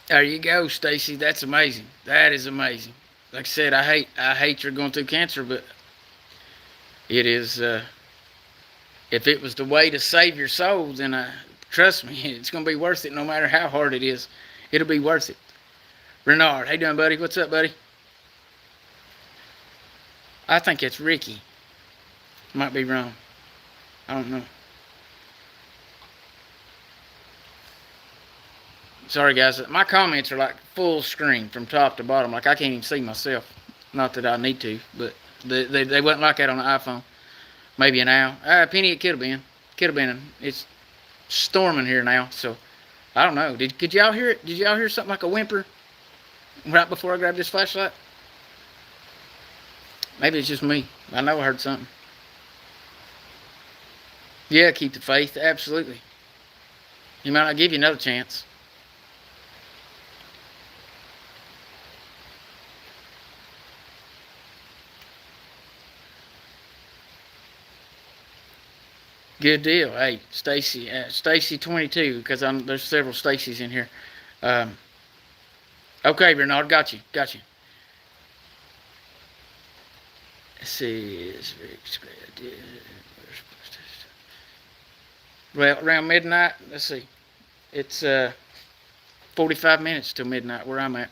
There you go, Stacy. That's amazing. That is amazing. Like I said, I hate you're going through cancer, but it is. If it was the way to save your soul, then trust me, it's going to be worth it. No matter how hard it is, it'll be worth it. Renard, how you doing, buddy? What's up, buddy? I think it's Ricky. Might be wrong. I don't know. Sorry, guys. My comments are like full screen from top to bottom. Like I can't even see myself. Not that I need to, but they wasn't like that on the iPhone. Maybe an hour. Penny, it could have been. Could have been. It's storming here now, so I don't know. Could y'all hear it? Did y'all hear something like a whimper right before I grabbed this flashlight? Maybe it's just me. I know I heard something. Yeah, keep the faith. Absolutely. He might not give you another chance. Good deal. Hey, Stacy, Stacy 22, because there's several Stacys in here. Okay, Bernard, got you. Let's see. Well, around midnight. Let's see. It's 45 minutes till midnight where I'm at.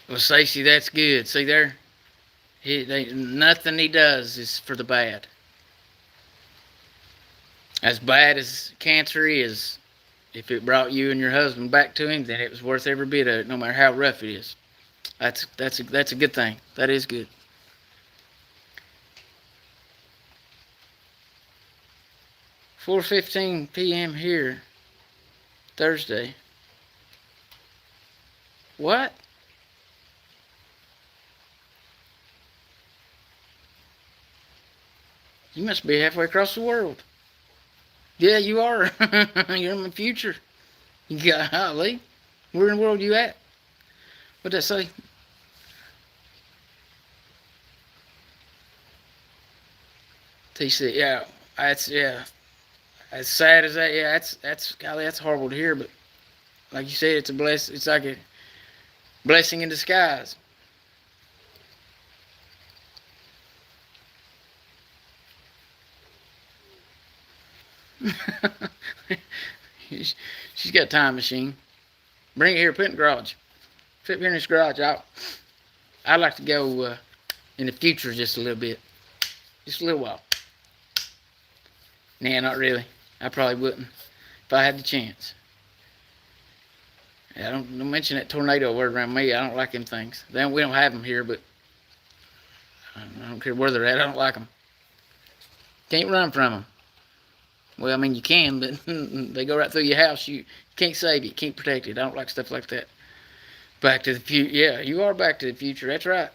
Well, Stacy, that's good. See there? Nothing he does is for the bad. As bad as cancer is, if it brought you and your husband back to him, then it was worth every bit of it, no matter how rough it is. That's a good thing. That is good. $4:15 p.m. here, Thursday. What? You must be halfway across the world. Yeah, you are. You're in the future. You got Lee. Where in the world you at? What'd that say? TC. Yeah. As sad as that. Yeah. Golly, that's horrible to hear. But like you said, it's like a blessing in disguise. She's got a time machine. Bring it here, put it in the garage. Put it here in this garage. I'd like to go in the future just a little bit. Just a little while. Nah, not really. I probably wouldn't if I had the chance. I don't mention that tornado word around me. I don't like them things. We don't have them here, but I don't care where they're at. I don't like them. Can't run from them. Well, I mean, you can, but they go right through your house. You can't save it. Can't protect it. I don't like stuff like that. Back to the future. Yeah, you are back to the future. That's right.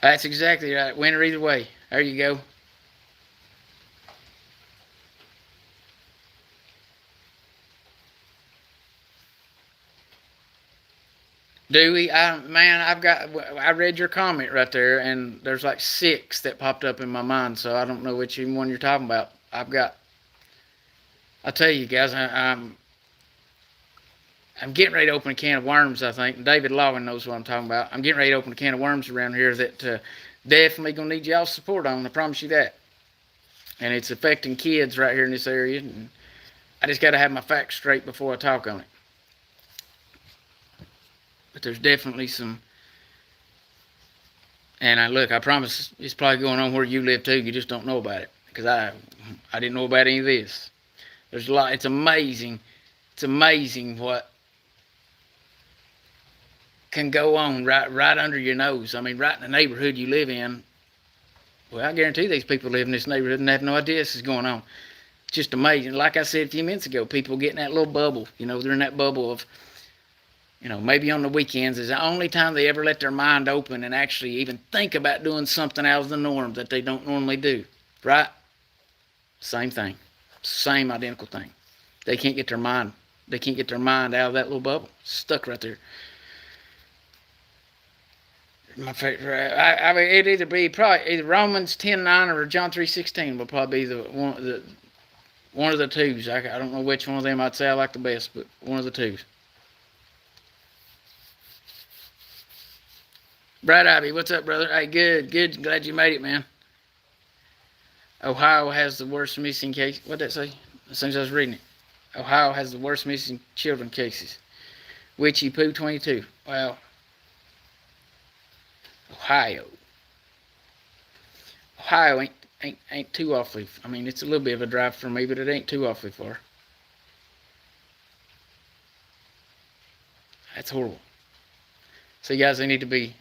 That's exactly right. Winner either way. There you go. Do we? Man, I read your comment right there, and there's like six that popped up in my mind, so I don't know which one you're talking about. I'll tell you guys, I'm getting ready to open a can of worms, I think. David Logan knows what I'm talking about. I'm getting ready to open a can of worms around here that definitely going to need y'all's support on. I promise you that. And it's affecting kids right here in this area. And I just got to have my facts straight before I talk on it. But there's definitely some. And I promise it's probably going on where you live too. You just don't know about it. Because I didn't know about any of this. There's a lot. It's amazing. It's amazing what can go on right under your nose. I mean, right in the neighborhood you live in. Well, I guarantee these people live in this neighborhood and have no idea this is going on. It's just amazing. Like I said a few minutes ago, people get in that little bubble. They're in that bubble of, maybe on the weekends is the only time they ever let their mind open and actually even think about doing something out of the norm that they don't normally do. Right? Same thing. Same identical thing. They can't get their mind. They can't get their mind out of that little bubble. Stuck right there. My favorite. I mean, it'd either be probably either Romans 10:9 or John 3:16 will probably be one of the twos. I don't know which one of them I'd say I like the best, but one of the twos. Brad Ivy, what's up, brother? Hey, good. Glad you made it, man. Ohio has the worst missing case. What'd that say? As soon as I was reading it. Ohio has the worst missing children cases. Witchy Poo 22. Well, Ohio ain't too awfully. I mean, it's a little bit of a drive for me, but it ain't too awfully far. That's horrible. So, guys, they need to be.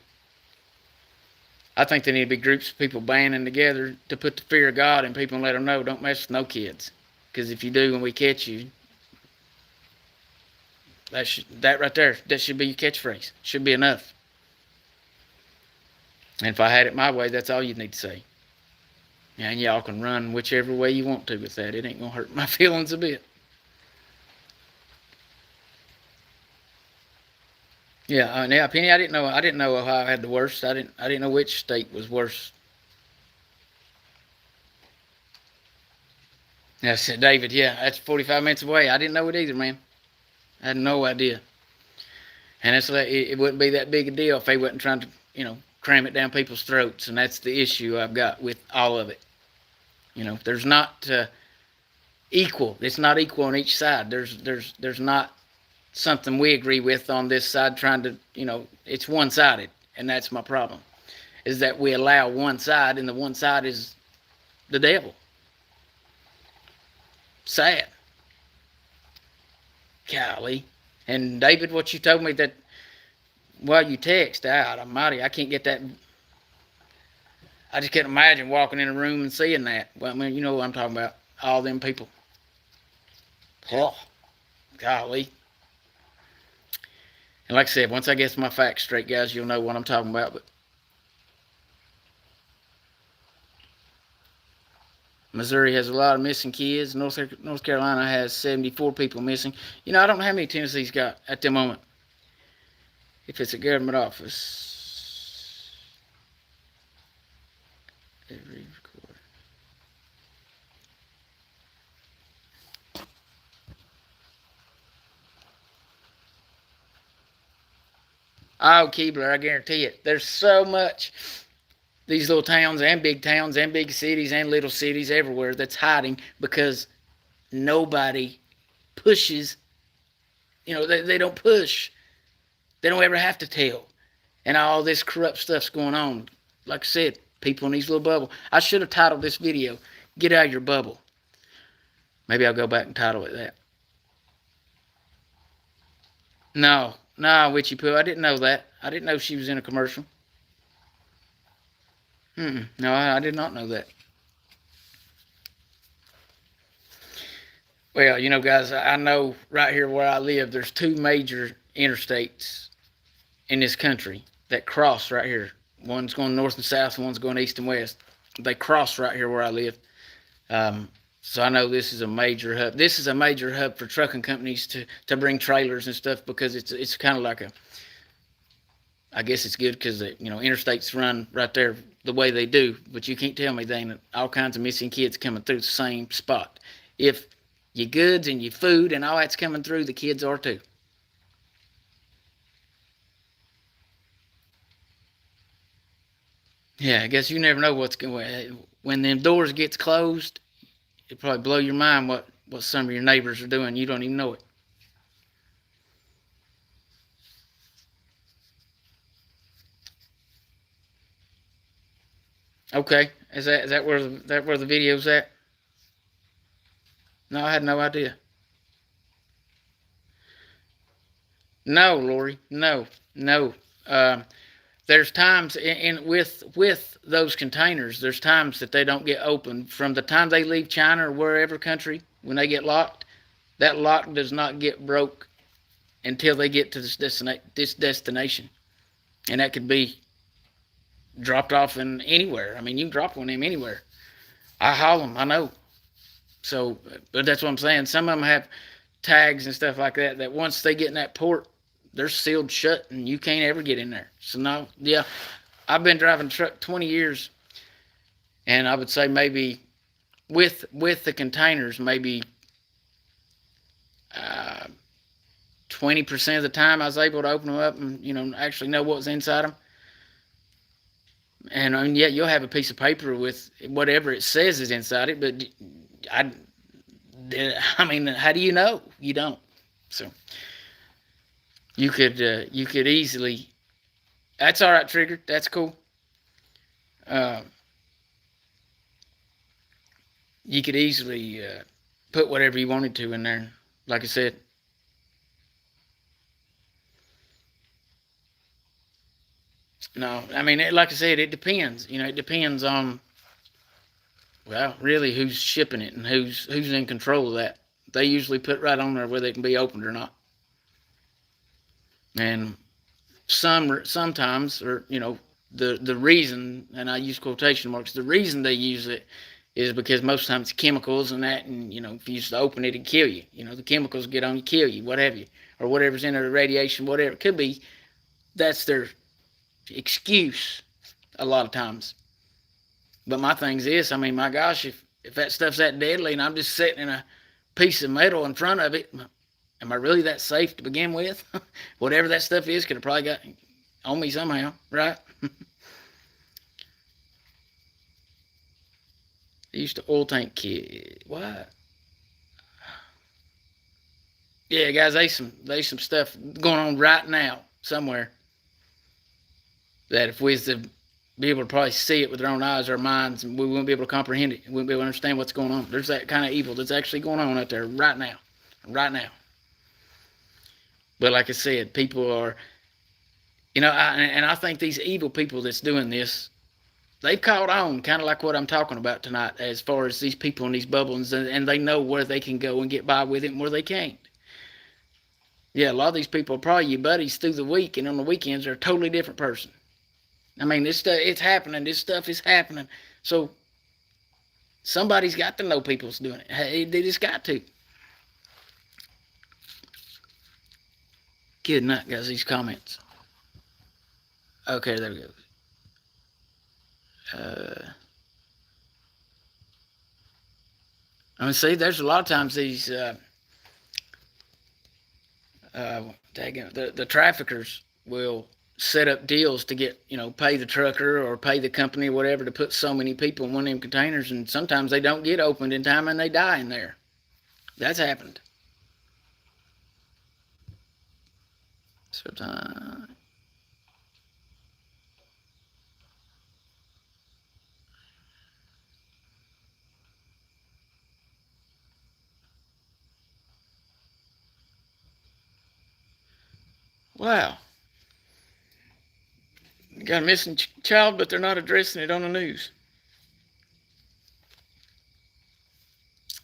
I think they need to be groups of people banding together to put the fear of God in people and let them know don't mess with no kids, because if you do, when we catch you, that right there, that should be your catchphrase. Should be enough. And if I had it my way, that's all you'd need to say. And y'all can run whichever way you want to with that. It ain't gonna hurt my feelings a bit. Yeah, Penny, I didn't know Ohio had the worst. I didn't know which state was worse. Yeah, I said David. Yeah, that's 45 minutes away. I didn't know it either, man. I had no idea. And it's like it wouldn't be that big a deal if they wasn't trying to, cram it down people's throats. And that's the issue I've got with all of it. There's not equal. It's not equal on each side. There's not something we agree with on this side trying to, it's one-sided. And that's my problem, is that we allow one side, and the one side is the devil. Sad. Golly. And David, what you told me that while you text out, almighty, I can't get that. I just can't imagine walking in a room and seeing that. Well, I mean, you know what I'm talking about. All them people. Oh, golly. And like I said, once I get my facts straight, guys, you'll know what I'm talking about. But Missouri has a lot of missing kids. North Carolina has 74 people missing. I don't know how many Tennessee's got at the moment. If it's a government office. Every quarter. Oh, Keebler, I guarantee it. There's so much. These little towns and big cities and little cities everywhere that's hiding because nobody pushes. They don't push. They don't ever have to tell. And all this corrupt stuff's going on. Like I said, People in these little bubbles. I should have titled this video, Get Out of Your Bubble. Maybe I'll go back and title it that. No, Witchy Poo. I didn't know that. I didn't know she was in a commercial. No, I did not know that. Well, guys, I know right here where I live, there's two major interstates in this country that cross right here. One's going north and south, and one's going east and west. They cross right here where I live. So I know this is a major hub. This is a major hub for trucking companies to bring trailers and stuff, because it's kind of like I guess it's good because interstates run right there the way they do. But you can't tell me they ain't all kinds of missing kids coming through the same spot. If your goods and your food and all that's coming through, the kids are too. Yeah, I guess you never know what's going. When them doors gets closed, it probably blow your mind what some of your neighbors are doing. You don't even know it. Okay, is that where the video's at? No, I had no idea. No, Lori, no. There's times with those containers. There's times that they don't get opened from the time they leave China or wherever country. When they get locked, that lock does not get broke until they get to this destination, and that could be dropped off in anywhere. I mean, you can drop one of them anywhere. I haul them, I know. So, but that's what I'm saying. Some of them have tags and stuff like that. That once they get in that port, they're sealed shut, and you can't ever get in there. So no, yeah, I've been driving a truck 20 years, and I would say maybe with the containers, maybe 20% of the time I was able to open them up and actually know what was inside them. And yeah, you'll have a piece of paper with whatever it says is inside it, but I mean, how do you know? You don't. So you could easily. That's all right, Trigger. That's cool. Uh, you could easily put whatever you wanted to in there. Like I said. No, I mean, like I said, it depends. It depends on, well, really who's shipping it and who's in control of that. They usually put right on there whether it can be opened or not. And sometimes, or the reason, and I use quotation marks, the reason they use it is because most times it's chemicals and that, and if you used to open it, it'd kill you. The chemicals get on you, kill you, what have you, or whatever's in there, the radiation, whatever it could be. That's their excuse a lot of times. But my thing is this, I mean, my gosh, if that stuff's that deadly and I'm just sitting in a piece of metal in front of it, am I really that safe to begin with? Whatever that stuff is could have probably got on me somehow, right? They used to oil tank kid. What? Yeah, guys, there's some stuff going on right now somewhere that if we was to be able to probably see it with our own eyes, our minds, and we wouldn't be able to comprehend it. We wouldn't be able to understand what's going on. There's that kind of evil that's actually going on out there right now. Right now. But like I said, people are, I think these evil people that's doing this, they've caught on, kind of like what I'm talking about tonight, as far as these people in these bubbles, and they know where they can go and get by with it and where they can't. Yeah, a lot of these people are probably your buddies through the week, and on the weekends they're a totally different person. I mean, this stuff, it's happening. This stuff is happening. So somebody's got to know people's doing it. Hey, they just got to. Good night, guys. These comments. Okay, there we go. I mean, see, there's a lot of times these the traffickers will set up deals to get, pay the trucker or pay the company or whatever to put so many people in one of them containers, and sometimes they don't get opened in time and they die in there. That's happened. Sometimes. Wow. You got a missing child, but they're not addressing it on the news.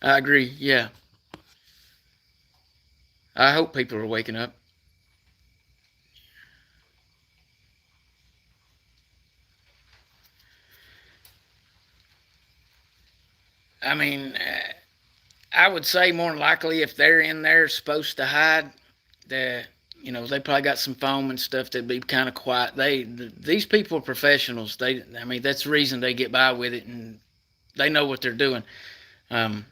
I agree. Yeah. I hope people are waking up. I mean, I would say more than likely if they're in there supposed to hide, the they probably got some foam and stuff that'd be kind of quiet. These people are professionals. I mean, that's the reason they get by with it, and they know what they're doing. Um,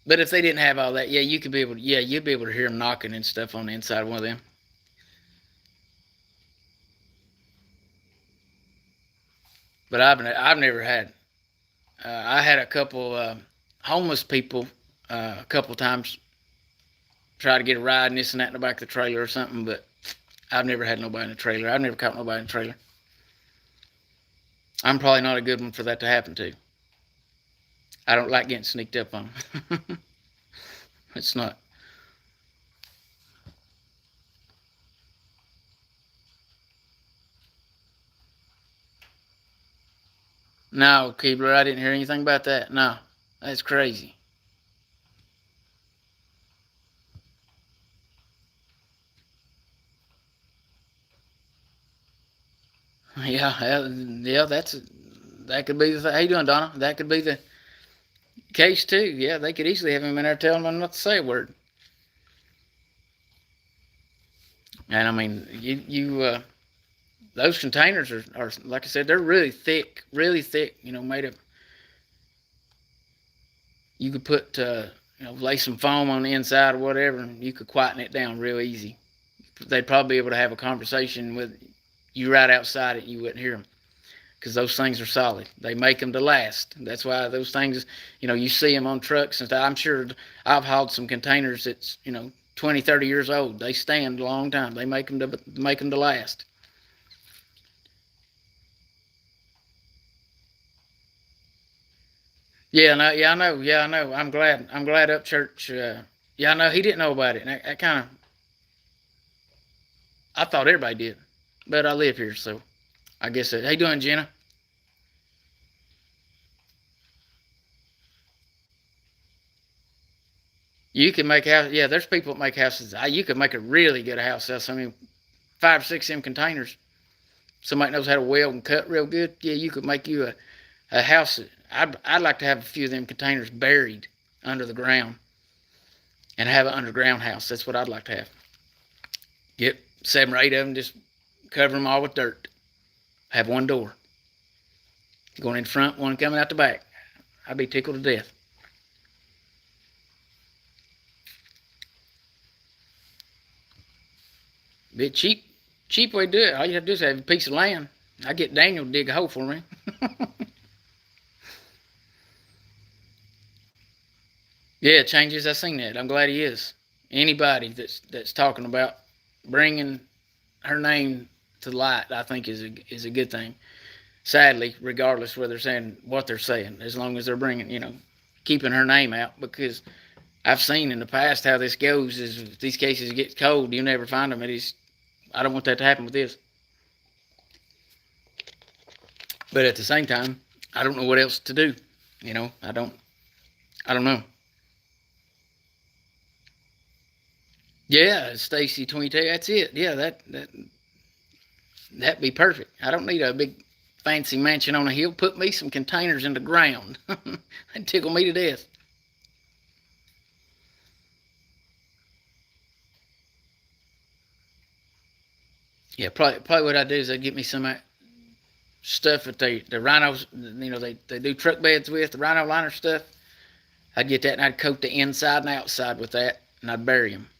but if they didn't have all that, yeah, you'd be able to hear them knocking and stuff on the inside of one of them. But I've never had. I had a couple homeless people a couple times try to get a ride and this and that in the back of the trailer or something, but I've never had nobody in the trailer. I've never caught nobody in the trailer. I'm probably not a good one for that to happen to. I don't like getting sneaked up on. It's not. No, Keebler, I didn't hear anything about that. No, that's crazy. Yeah. That could be the thing. How you doing, Donna? That could be the case too. Yeah, they could easily have him in there telling him not to say a word. And I mean, those containers are like I said, they're really thick, really thick. Made of. You could put lay some foam on the inside or whatever, and you could quieten it down real easy. They'd probably be able to have a conversation with you right outside it, and you wouldn't hear them because those things are solid. They make them to last. That's why those things, you see them on trucks and stuff. I'm sure I've hauled some containers that's 20, 30 years old. They stand a long time. They make them to last. Yeah, no, yeah, I know, yeah, I know. I'm glad Upchurch. Yeah, I know he didn't know about it. And that kind of, I thought everybody did, but I live here, so I guess. How you doing, Jenna? You can make house. Yeah, there's people that make houses. You could make a really good house. I mean, 5, 6 of them containers. Somebody knows how to weld and cut real good. Yeah, you could make you a house. I'd like to have a few of them containers buried under the ground and have an underground house. That's what I'd like to have. Get 7 or 8 of them, just cover them all with dirt. Have one door going in front, one coming out the back. I'd be tickled to death. Bit cheap way to do it. All you have to do is have a piece of land. I get Daniel to dig a hole for me. Yeah, changes. I seen that. I'm glad he is. Anybody that's talking about bringing her name to the light, I think is a good thing. Sadly, regardless whether they're saying what they're saying, as long as they're bringing, keeping her name out, because I've seen in the past how this goes. Is if these cases get cold, you never find them. I don't want that to happen with this. But at the same time, I don't know what else to do. I don't know. Yeah, Stacy 22. That's it. Yeah, that'd be perfect. I don't need a big fancy mansion on a hill. Put me some containers in the ground. That'd tickle me to death. Yeah, probably what I do is I get me some stuff that the rhinos, they do truck beds with the rhino liner stuff. I'd get that and I'd coat the inside and outside with that, and I'd bury them.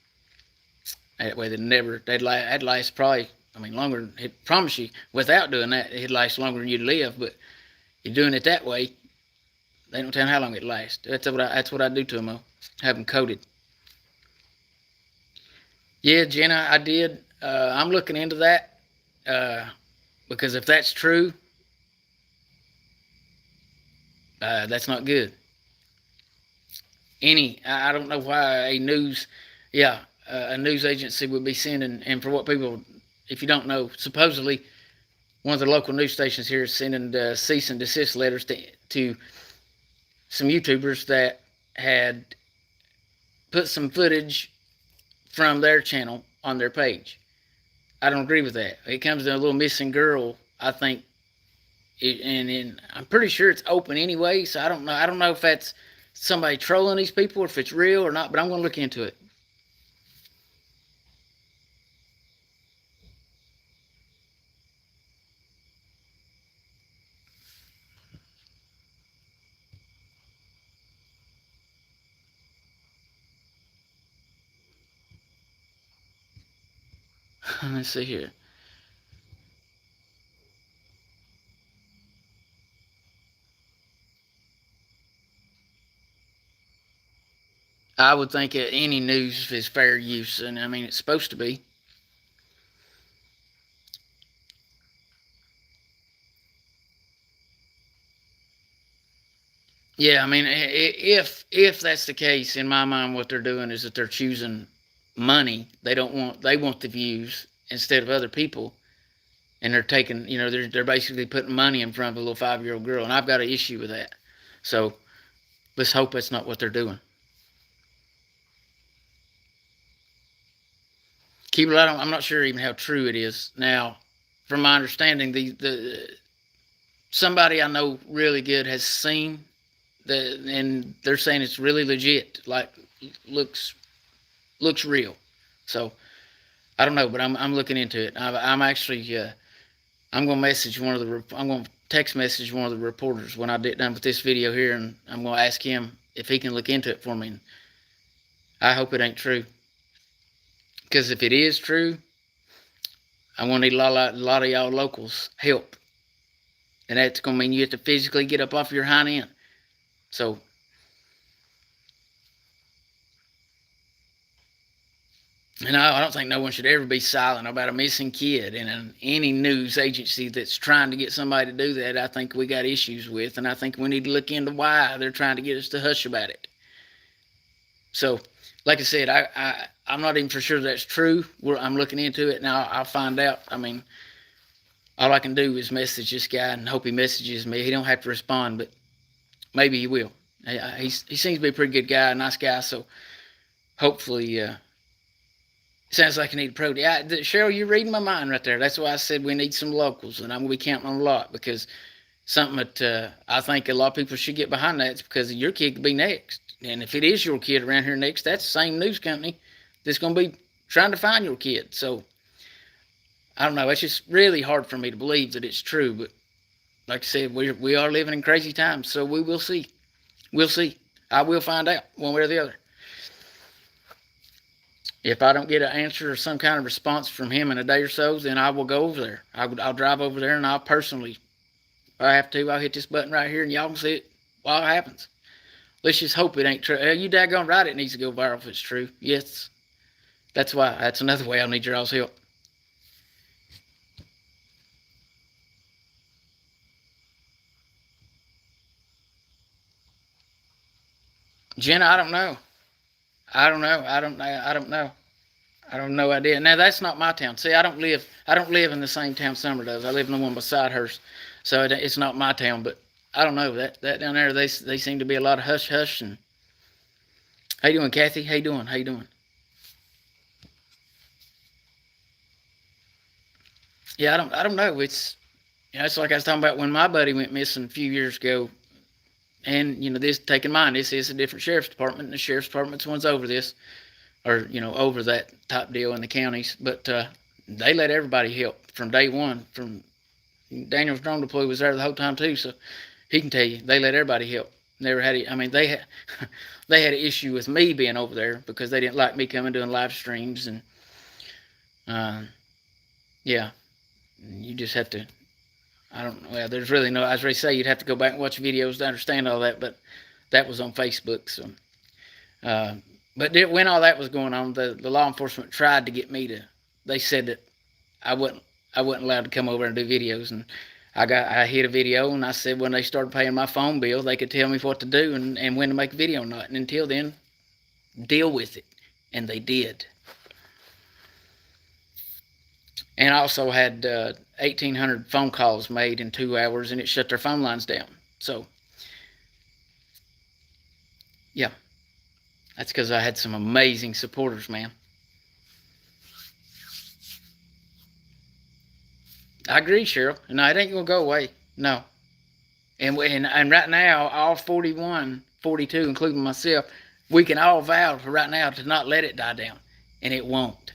That way they'd last probably. I mean, longer. It promise you, without doing that, it'd last longer than you'd live. But you're doing it that way, they don't tell how long it lasts. That's what I do to them. Though. Have them coated. Yeah, Jenna, I did. I'm looking into that because if that's true, that's not good. I don't know why a news. Yeah, a news agency would be sending, and for what people, if you don't know, supposedly one of the local news stations here is sending cease and desist letters to some YouTubers that had put some footage from their channel on their page. I don't agree with that. It comes to a little missing girl, I think, and I'm pretty sure it's open anyway. So I don't know. I don't know if that's somebody trolling these people or if it's real or not. But I'm going to look into it. Let's see here. I would think any news is fair use, and I mean it's supposed to be. Yeah, I mean if that's the case, in my mind, what they're doing is that they're choosing money. They want the views instead of other people, and they're taking they're basically putting money in front of a little 5-year-old girl, and I've got an issue with that. So let's hope that's not what they're doing. Keep it out. I'm not sure even how true it is. Now, from my understanding, the somebody I know really good has seen and they're saying it's really legit. Like looks real. So I don't know, but I'm looking into it. I'm actually I'm gonna message one of the I'm gonna text message one of the reporters when I get done with this video here, and I'm gonna ask him if he can look into it for me. I hope it ain't true, because if it is true, I'm gonna need a lot of y'all locals help, and that's gonna mean you have to physically get up off your hind end. So and I don't think no one should ever be silent about a missing kid. And any news agency that's trying to get somebody to do that, I think we got issues with, and I think we need to look into why they're trying to get us to hush about it. So, like I said, I'm not even for sure that's true. I'm looking into it, and I'll find out. I mean, all I can do is message this guy and hope he messages me. He don't have to respond, but maybe he will. He seems to be a pretty good guy, a nice guy, so hopefully sounds like I need a pro. Yeah, Cheryl, you're reading my mind right there. That's why I said we need some locals, and I'm going to be counting on a lot, because something that I think a lot of people should get behind that is because your kid could be next. And if it is your kid around here next, that's the same news company that's going to be trying to find your kid. So, I don't know. It's just really hard for me to believe that it's true. But like I said, we are living in crazy times, so we will see. We'll see. I will find out one way or the other. If I don't get an answer or some kind of response from him in a day or so, then I will go over there. I'll drive over there, and I'll personally, if I have to, I'll hit this button right here, and y'all can see it while it happens. Let's just hope it ain't true. You daggone right it needs to go viral if it's true. Yes. That's why. That's another way I'll need your all's help. Jenna, I don't know. I don't know. I don't know. I don't no idea. Now that's not my town. See, I don't live in the same town Summer does. I live in the one beside hers, so it's not my town. But I don't know that down there. They seem to be a lot of hush hush. And how you doing, Kathy? How you doing? How you doing? Yeah, I don't know. It's like I was talking about when my buddy went missing a few years ago. And this taking mine. This is a different sheriff's department. And the sheriff's department's one's over this, or over that type deal in the counties. But they let everybody help from day one. From Daniel's drone deploy was there the whole time too, so he can tell you they let everybody help. Never had it. I mean, they had they had an issue with me being over there because they didn't like me coming doing live streams, and yeah, you just have to. I don't know. Well, there's really no. As I say, you'd have to go back and watch videos to understand all that. But that was on Facebook, so. But when all that was going on, the law enforcement tried to get me to. They said that I wasn't allowed to come over and do videos, and I hit a video, and I said when they started paying my phone bill, they could tell me what to do and when to make a video or not. And until then, deal with it, and they did. and I also had 1,800 phone calls made in 2 hours, and it shut their phone lines down. So, yeah, that's because I had some amazing supporters, man. I agree, Cheryl. No, it ain't gonna go away. No, and right now, all 41, 42, including myself, we can all vow for right now to not let it die down, and it won't.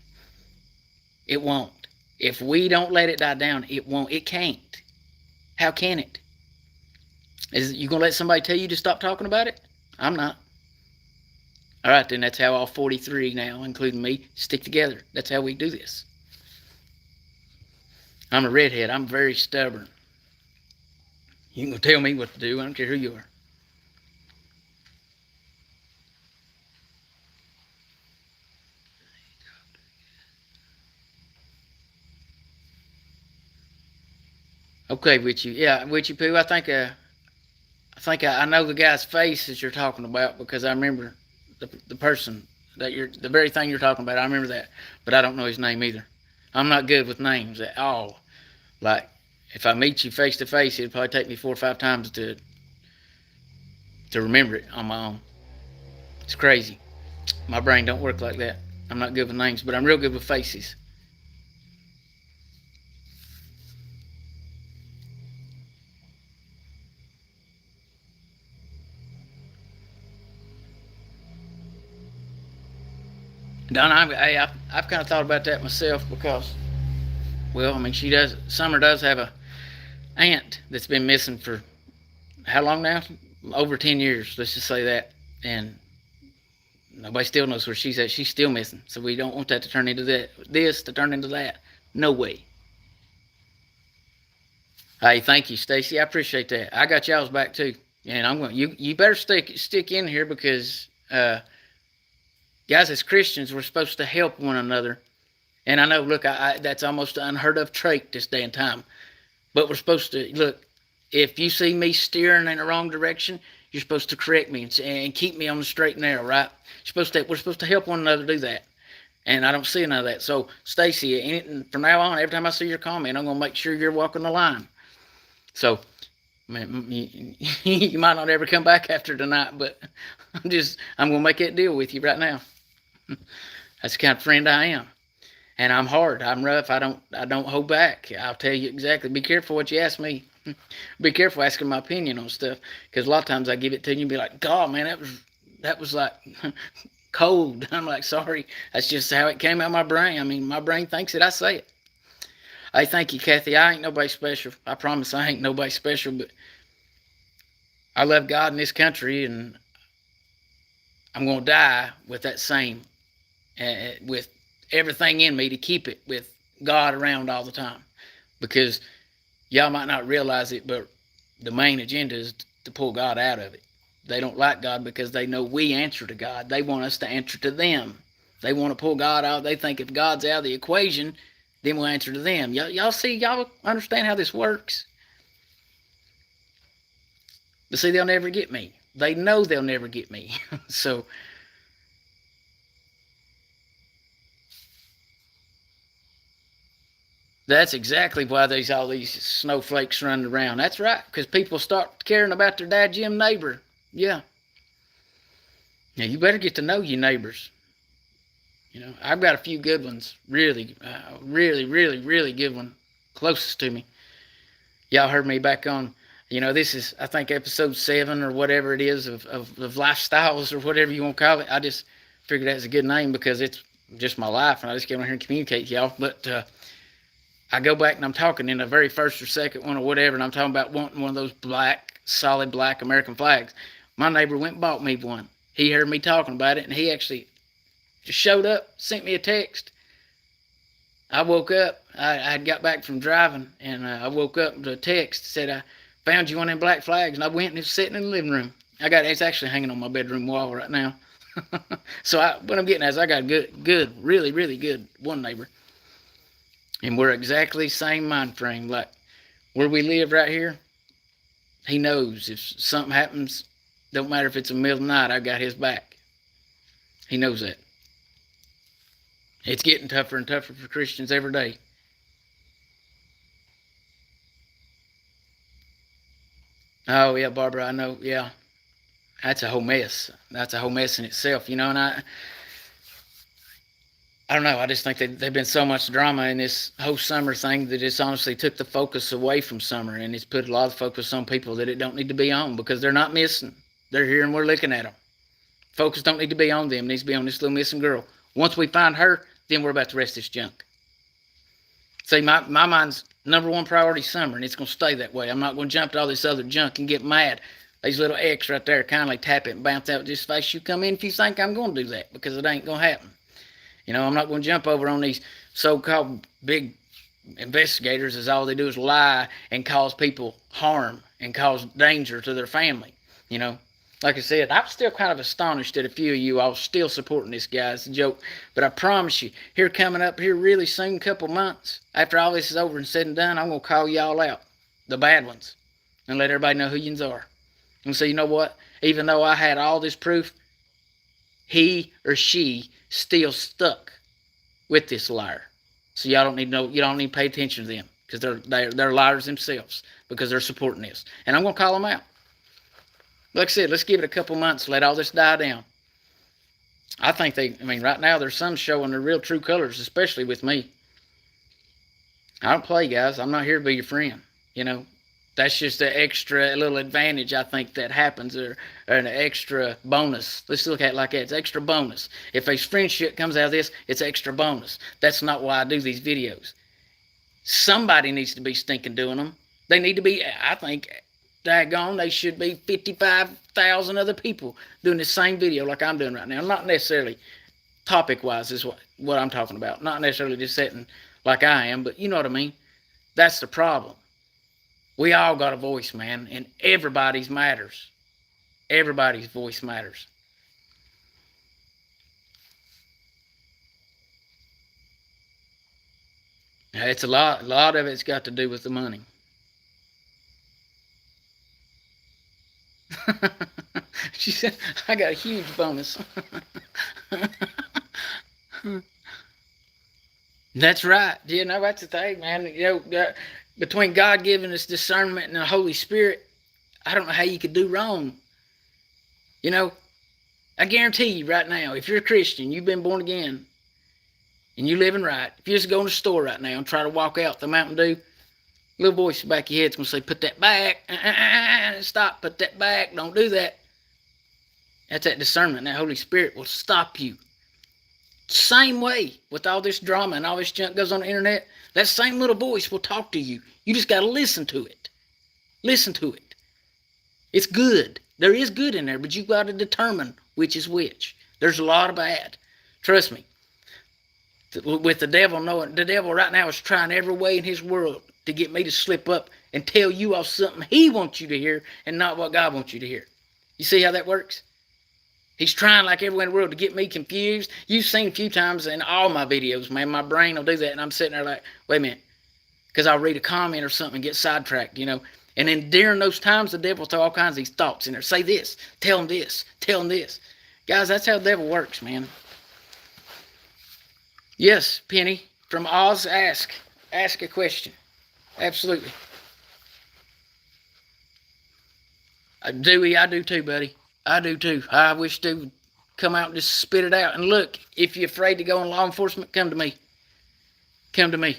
It won't. If we don't let it die down, it won't. It can't. How can it? Is you gonna let somebody tell you to stop talking about it? I'm not. All right, then that's how all 43 now, including me, stick together. That's how we do this. I'm a redhead. I'm very stubborn. You can tell me what to do. I don't care who you are. Okay, with you. Yeah, with you, Pooh. I know the guy's face that you're talking about because I remember the person that you're the very thing you're talking about. I remember that, but I don't know his name either. I'm not good with names at all. Like if I meet you face to face, it'd probably take me 4 or 5 times to remember it on my own. It's crazy. My brain don't work like that. I'm not good with names, but I'm real good with faces. Don, I've kind of thought about that myself because, well, I mean, she does. Summer does have a aunt that's been missing for how long now? Over 10 years. Let's just say that, and nobody still knows where she's at. She's still missing. So we don't want that to turn into that. This to turn into that. No way. Hey, thank you, Stacy. I appreciate that. I got y'all's back too, and I'm going. You better stick in here because, guys, as Christians, we're supposed to help one another. And I know, look, that's almost an unheard of trait this day and time. But we're supposed to look. If you see me steering in the wrong direction, you're supposed to correct me and keep me on the straight and narrow, right? We're supposed to help one another do that. And I don't see none of that. So, Stacy, from now on, every time I see your comment, I'm gonna make sure you're walking the line. So, man, you might not ever come back after tonight, but I'm gonna make that deal with you right now. That's the kind of friend I am. And I'm hard. I'm rough. I don't hold back. I'll tell you exactly. Be careful what you ask me. Be careful asking my opinion on stuff because a lot of times I give it to you and be like, God, man, that was like cold. I'm like, sorry. That's just how it came out of my brain. I mean, my brain thinks it. I say it. Hey, thank you, Kathy. I ain't nobody special. I promise I ain't nobody special, but I love God in this country, and I'm gonna die with that same, with everything in me to keep it with God around all the time. Because y'all might not realize it, but the main agenda is to pull God out of it. They don't like God because they know we answer to God. They want us to answer to them. They want to pull God out. They think if God's out of the equation, then we'll answer to them. Y'all understand how this works? But see, they'll never get me. They know they'll never get me. So that's exactly why there's all these snowflakes running around. That's right, because people start caring about their dad Jim neighbor. Yeah. Now you better get to know your neighbors. I've got a few good ones, really, really, really, really good one, closest to me. Y'all heard me back on. This is I think episode 7 or whatever it is of lifestyles or whatever you want to call it. I just figured that's a good name because it's just my life, and I just get on here and communicate with y'all. But I go back and I'm talking in the very first or second one or whatever, and I'm talking about wanting one of those solid black American flags. My neighbor went and bought me one. He heard me talking about it, and he actually just showed up, sent me a text. I woke up. I had got back from driving, and I woke up to a text said I found you one of them black flags, and I went and it's sitting in the living room. It's actually hanging on my bedroom wall right now. So what I'm getting at is I got a good, really, really good one neighbor. And we're exactly same mind frame. Like where we live right here, he knows if something happens, don't matter if it's the middle of the night, I got his back. He knows that. It's getting tougher and tougher for Christians every day. Oh yeah, Barbara, I know. Yeah, that's a whole mess. That's a whole mess in itself, you know. And I don't know. I just think that there's been so much drama in this whole summer thing that it's honestly took the focus away from summer, and it's put a lot of focus on people that it don't need to be on because they're not missing. They're here and we're looking at them. Focus don't need to be on them. It needs to be on this little missing girl. Once we find her, then we're about to rest this junk. See, my mind's number one priority summer, and it's going to stay that way. I'm not going to jump to all this other junk and get mad. These little X right there, kindly tap it and bounce out just face. You come in if you think I'm going to do that, because it ain't going to happen. You know, I'm not going to jump over on these so-called big investigators as all they do is lie and cause people harm and cause danger to their family. You know, like I said, I'm still kind of astonished that a few of you all still supporting this guy. It's a joke. But I promise you, here coming up here really soon, couple months, after all this is over and said and done, I'm going to call y'all out, the bad ones, and let everybody know who yous are. And so, you know what? Even though I had all this proof, he or she still stuck with this liar. So y'all don't need to know, you don't need to pay attention to them because they're liars themselves because they're supporting this. And I'm going to call them out. Like I said, let's give it a couple months, let all this die down. I think right now there's some showing their real true colors, especially with me. I don't play, guys. I'm not here to be your friend. You know, that's just an extra little advantage I think that happens, or an extra bonus. Let's look at it like that. It's extra bonus. If a friendship comes out of this, it's extra bonus. That's not why I do these videos. Somebody needs to be stinking doing them. They need to be, I think, daggone, they should be 55,000 other people doing the same video like I'm doing right now. Not necessarily topic-wise is what I'm talking about. Not necessarily just sitting like I am, but you know what I mean. That's the problem. We all got a voice, man, and everybody's matters. Everybody's voice matters. It's a lot of it's got to do with the money. She said, I got a huge bonus. That's right. You know, that's the thing, man. You know, between God giving us discernment and the Holy Spirit, I don't know how you could do wrong. You know, I guarantee you right now, if you're a Christian, you've been born again, and you living right, if you just go in the store right now and try to walk out the Mountain Dew, little voice in the back of your head's going to say, put that back, stop, put that back, don't do that. That's that discernment. That Holy Spirit will stop you. Same way with all this drama and all this junk goes on the internet, that same little voice will talk to you. You just got to listen to it. Listen to it. It's good. There is good in there, but you've got to determine which is which. There's a lot of bad. Trust me. With the devil knowing, the devil right now is trying every way in his world to get me to slip up and tell you all something he wants you to hear and not what God wants you to hear. You see how that works? He's trying like everywhere in the world to get me confused. You've seen a few times in all my videos, man, my brain will do that, and I'm sitting there like, wait a minute, because I'll read a comment or something and get sidetracked, you know. And then during those times, the devil will throw all kinds of these thoughts in there. Say this, tell him this, tell him this. Guys, that's how the devil works, man. Yes, Penny, from Oz, ask a question. Absolutely. Dewey, I do too, buddy. I do too. I wish they would come out and just spit it out. And look, if you're afraid to go in law enforcement, come to me. Come to me.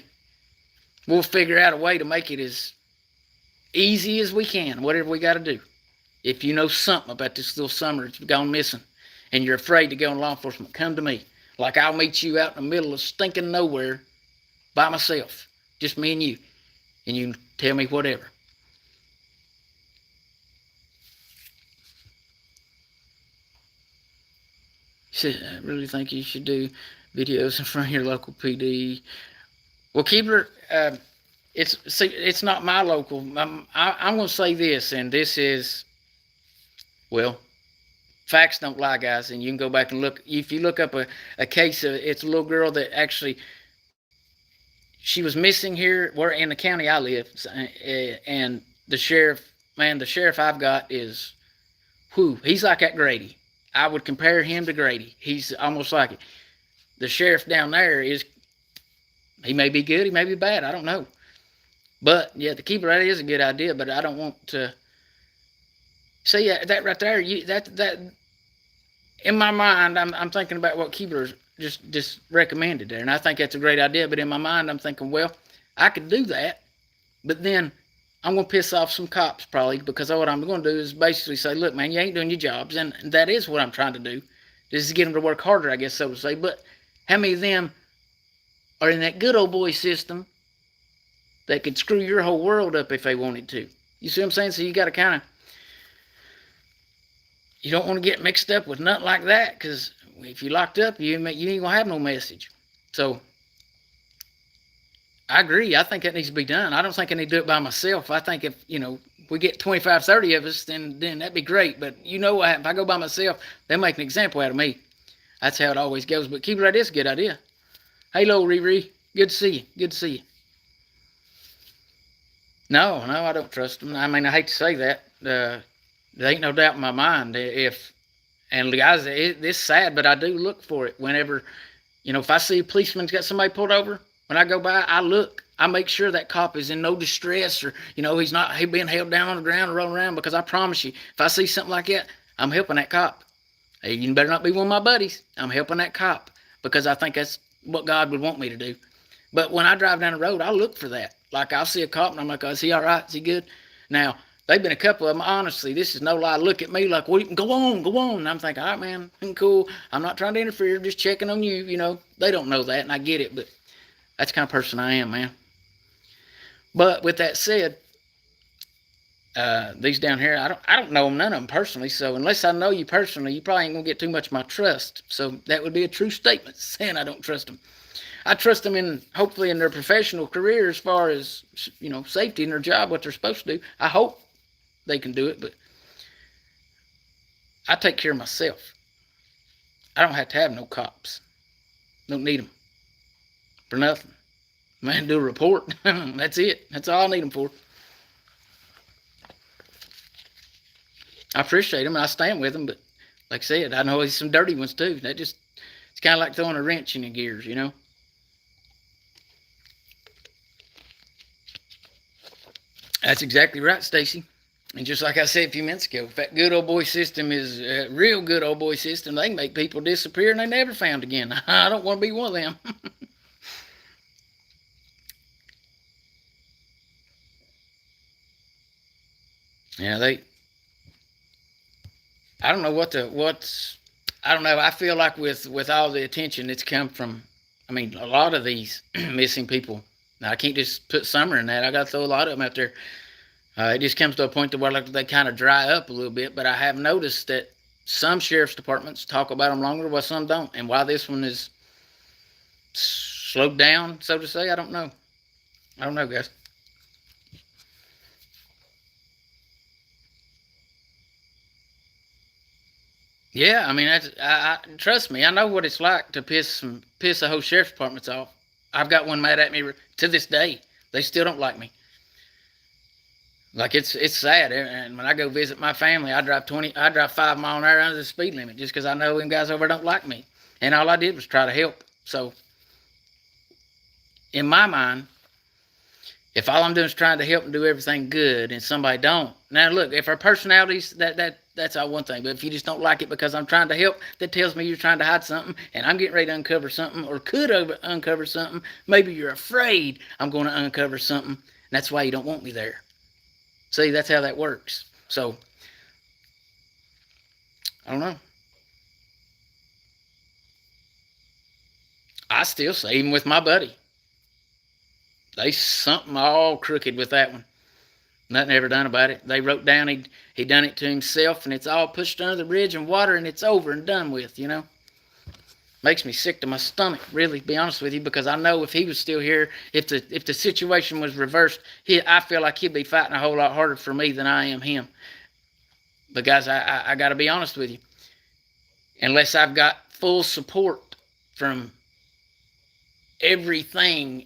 We'll figure out a way to make it as easy as we can, whatever we got to do. If you know something about this little summer that's gone missing and you're afraid to go in law enforcement, come to me. Like I'll meet you out in the middle of stinking nowhere by myself. Just me and you. And you tell me whatever. I really think you should do videos in front of your local PD. Well, Keebler, it's not my local. I'm going to say this, and this is, well, facts don't lie, guys, and you can go back and look. If you look up a case, it's a little girl that actually, she was missing here, where in the county I live, and the sheriff I've got is, he's like that Grady. I would compare him to Grady. He's almost like it. The sheriff down there he may be good, he may be bad, I don't know. But, yeah, the keeper, that is a good idea, but I don't want to see that right there. That in my mind, I'm thinking about what Keebler just recommended there, and I think that's a great idea. But in my mind, I'm thinking, well, I could do that, but then I'm gonna piss off some cops probably, because what I'm gonna do is basically say, look, man, you ain't doing your jobs, and that is what I'm trying to do, just to get them to work harder, I guess so to say. But how many of them are in that good old boy system that could screw your whole world up if they wanted to? You see what I'm saying? So you got to kind of, you don't want to get mixed up with nothing like that, because if you're locked up, you ain't gonna have no message. So I agree. I think that needs to be done. I don't think I need to do it by myself. I think if we get 25, 30 of us, then that'd be great. But what happens if I go by myself? They make an example out of me. That's how it always goes. But keep it right. This is a good idea. Hello, Riri. Good to see you. Good to see you. No, I don't trust them. I mean, I hate to say that. There ain't no doubt in my mind. And guys, it's sad, but I do look for it whenever, if I see a policeman's got somebody pulled over, when I go by, I look. I make sure that cop is in no distress, or, he being held down on the ground or rolling around, because I promise you, if I see something like that, I'm helping that cop. Hey, you better not be one of my buddies. I'm helping that cop, because I think that's what God would want me to do. But when I drive down the road, I look for that. Like, I'll see a cop, and I'm like, oh, is he all right? Is he good? Now, they've been a couple of them, honestly, this is no lie, look at me like, well, go on. And I'm thinking, all right, man, I'm cool. I'm not trying to interfere, just checking on you, They don't know that, and I get it, but that's the kind of person I am, man. But with that said, these down here, I don't know them, none of them personally, so unless I know you personally, you probably ain't going to get too much of my trust. So that would be a true statement, saying I don't trust them. I trust them hopefully in their professional career, as far as, safety in their job, what they're supposed to do. I hope they can do it, but I take care of myself. I don't have to have no cops. Don't need them for nothing. Man, do a report. That's it. That's all I need them for. I appreciate them, and I stand with them, but like I said, I know there's some dirty ones too. It's kind of like throwing a wrench in your gears, That's exactly right, Stacy. And just like I said a few minutes ago, if that good old boy system is a real good old boy system, they can make people disappear and they never found again. I don't want to be one of them. Yeah, I don't know I don't know. I feel like with all the attention that's come from, a lot of these missing people. Now, I can't just put Summer in that. I got to throw a lot of them out there. It just comes to a point to where they kind of dry up a little bit. But I have noticed that some sheriff's departments talk about them longer, while some don't. And why this one is slowed down, so to say, I don't know. I don't know, guys. Yeah, I trust me. I know what it's like to piss the whole sheriff's departments off. I've got one mad at me to this day. They still don't like me. Like, it's sad. And when I go visit my family, I drive 5 miles an hour under the speed limit, just because I know them guys over there don't like me. And all I did was try to help. So, in my mind, if all I'm doing is trying to help and do everything good, and somebody don't, now look, if our personalities, that's all one thing. But if you just don't like it because I'm trying to help, that tells me you're trying to hide something, and I'm getting ready to uncover something, or could uncover something. Maybe you're afraid I'm going to uncover something, and that's why you don't want me there. See, that's how that works. So, I don't know. I still say, even with my buddy, they something all crooked with that one. Nothing ever done about it. They wrote down he done it to himself, and it's all pushed under the bridge and water, and it's over and done with, Makes me sick to my stomach, really, to be honest with you, because I know if he was still here, if the situation was reversed, I feel like he'd be fighting a whole lot harder for me than I am him. But guys, I got to be honest with you. Unless I've got full support from everything,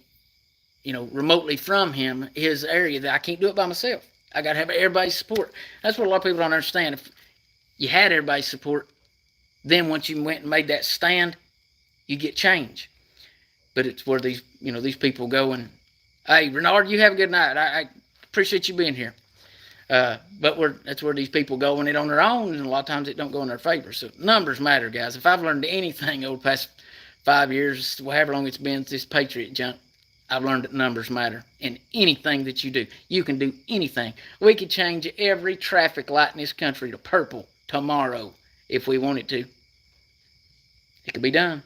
remotely from him, his area, that I can't do it by myself. I got to have everybody's support. That's what a lot of people don't understand. If you had everybody's support, then once you went and made that stand, you get change. But it's where these people go and, hey, Renard, you have a good night. I appreciate you being here. But that's where these people go in it on their own, and a lot of times it don't go in their favor. So numbers matter, guys. If I've learned anything over the past 5 years, however long it's been, this Patriot junk, I've learned that numbers matter in anything that you do. You can do anything. We could change every traffic light in this country to purple tomorrow if we wanted to. It could be done.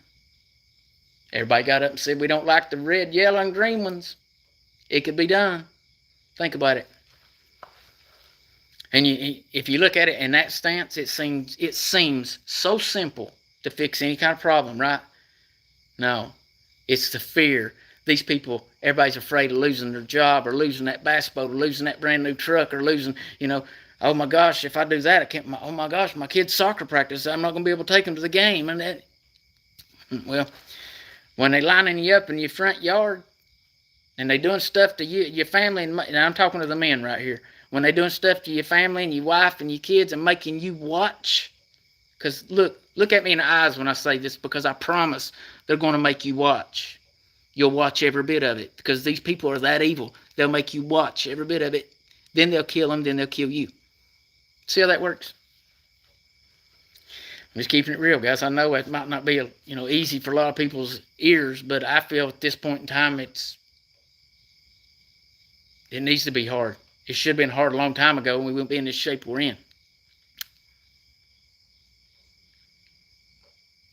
Everybody got up and said we don't like the red, yellow, and green ones. It could be done. Think about it. And if you look at it in that stance, it seems so simple to fix any kind of problem, right? No, it's the fear. These people, everybody's afraid of losing their job or losing that bass boat or losing that brand new truck or losing, oh my gosh, if I do that, I can't, oh my gosh, my kid's soccer practice, I'm not going to be able to take them to the game. And that, well, when they lining you up in your front yard and they doing stuff to you, your family, and I'm talking to the men right here, when they doing stuff to your family and your wife and your kids and making you watch, because look at me in the eyes when I say this, because I promise they're going to make you watch. You'll watch every bit of it, because these people are that evil. They'll make you watch every bit of it. Then they'll kill them, then they'll kill you. See how that works? I'm just keeping it real, guys. I know it might not be easy for a lot of people's ears, but I feel at this point in time it needs to be hard. It should have been hard a long time ago, and we wouldn't be in this shape we're in.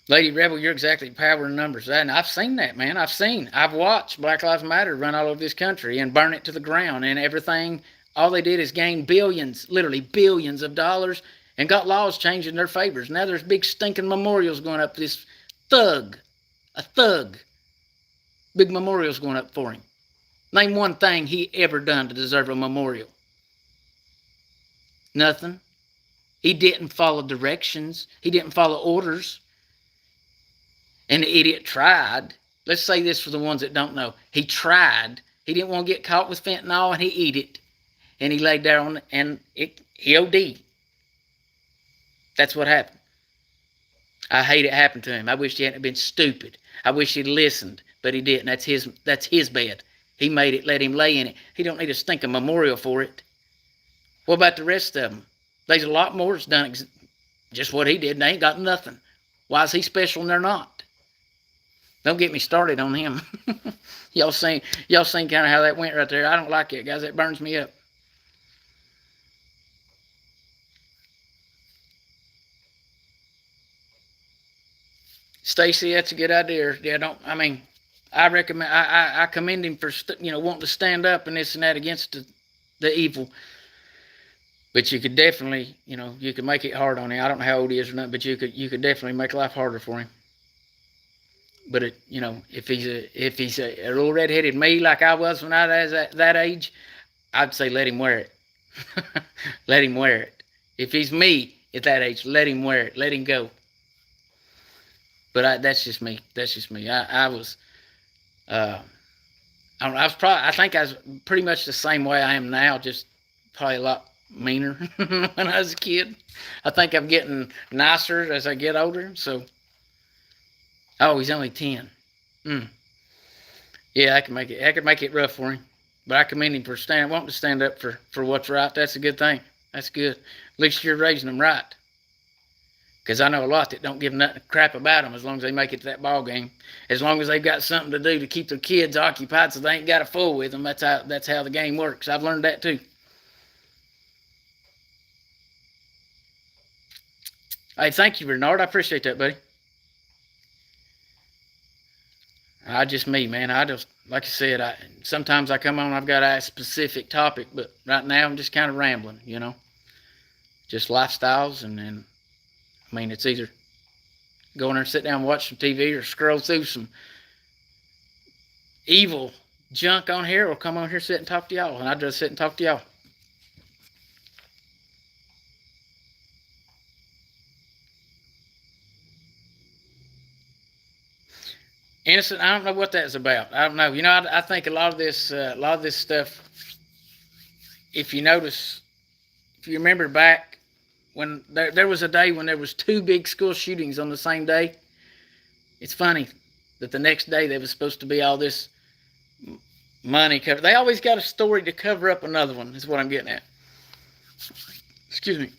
Lady Rebel, you're exactly power in numbers. And I've seen that, man. I've watched Black Lives Matter run all over this country and burn it to the ground and everything. All they did is gain billions, literally billions of dollars, and got laws changed in their favors. Now there's big stinking memorials going up for this thug. A thug. Big memorials going up for him. Name one thing he ever done to deserve a memorial. Nothing. He didn't follow directions. He didn't follow orders. And the idiot tried. Let's say this for the ones that don't know. He tried. He didn't want to get caught with fentanyl, and he ate it. And he laid there he OD'd. That's what happened. I hate it happened to him. I wish he hadn't been stupid. I wish he'd listened, but he didn't. That's his bed. He made it, let him lay in it. He don't need a stinking memorial for it. What about the rest of them? There's a lot more that's done just what he did, and they ain't got nothing. Why is he special and they're not? Don't get me started on him. Y'all seen kind of how that went right there. I don't like it, guys. That burns me up. Stacy, that's a good idea. Yeah, I recommend. I commend him for wanting to stand up and this and that against the evil. But you could definitely, you could make it hard on him. I don't know how old he is or not, but you could definitely make life harder for him. But if he's a little redheaded me like I was when I was at that age, I'd say let him wear it. Let him wear it. If he's me at that age, let him wear it. Let him go. But that's just me. That's just me. I think I was pretty much the same way I am now, just probably a lot meaner when I was a kid. I think I'm getting nicer as I get older. So, oh, he's only 10. Yeah, I could make it rough for him. But I commend him for wanting to stand up for what's right. That's a good thing. That's good. At least you're raising them right. Because I know a lot that don't give nothing crap about them as long as they make it to that ball game. As long as they've got something to do to keep their kids occupied so they ain't got a fool with them. That's how the game works. I've learned that too. Hey, thank you, Bernard. I appreciate that, buddy. Just me, man. Like I said, sometimes I come on, I've got a specific topic, but right now I'm just kind of rambling, Just lifestyles, and it's either go in there and sit down and watch some TV or scroll through some evil junk on here, or come on here, sit and talk to y'all, and I'd just sit and talk to y'all. Innocent, I don't know what that's about. I don't know. I think a lot of this stuff, if you notice, if you remember back when there was a day when there was 2 big school shootings on the same day. It's funny that the next day there was supposed to be all this money covered. They always got a story to cover up another one, is what I'm getting at. Excuse me.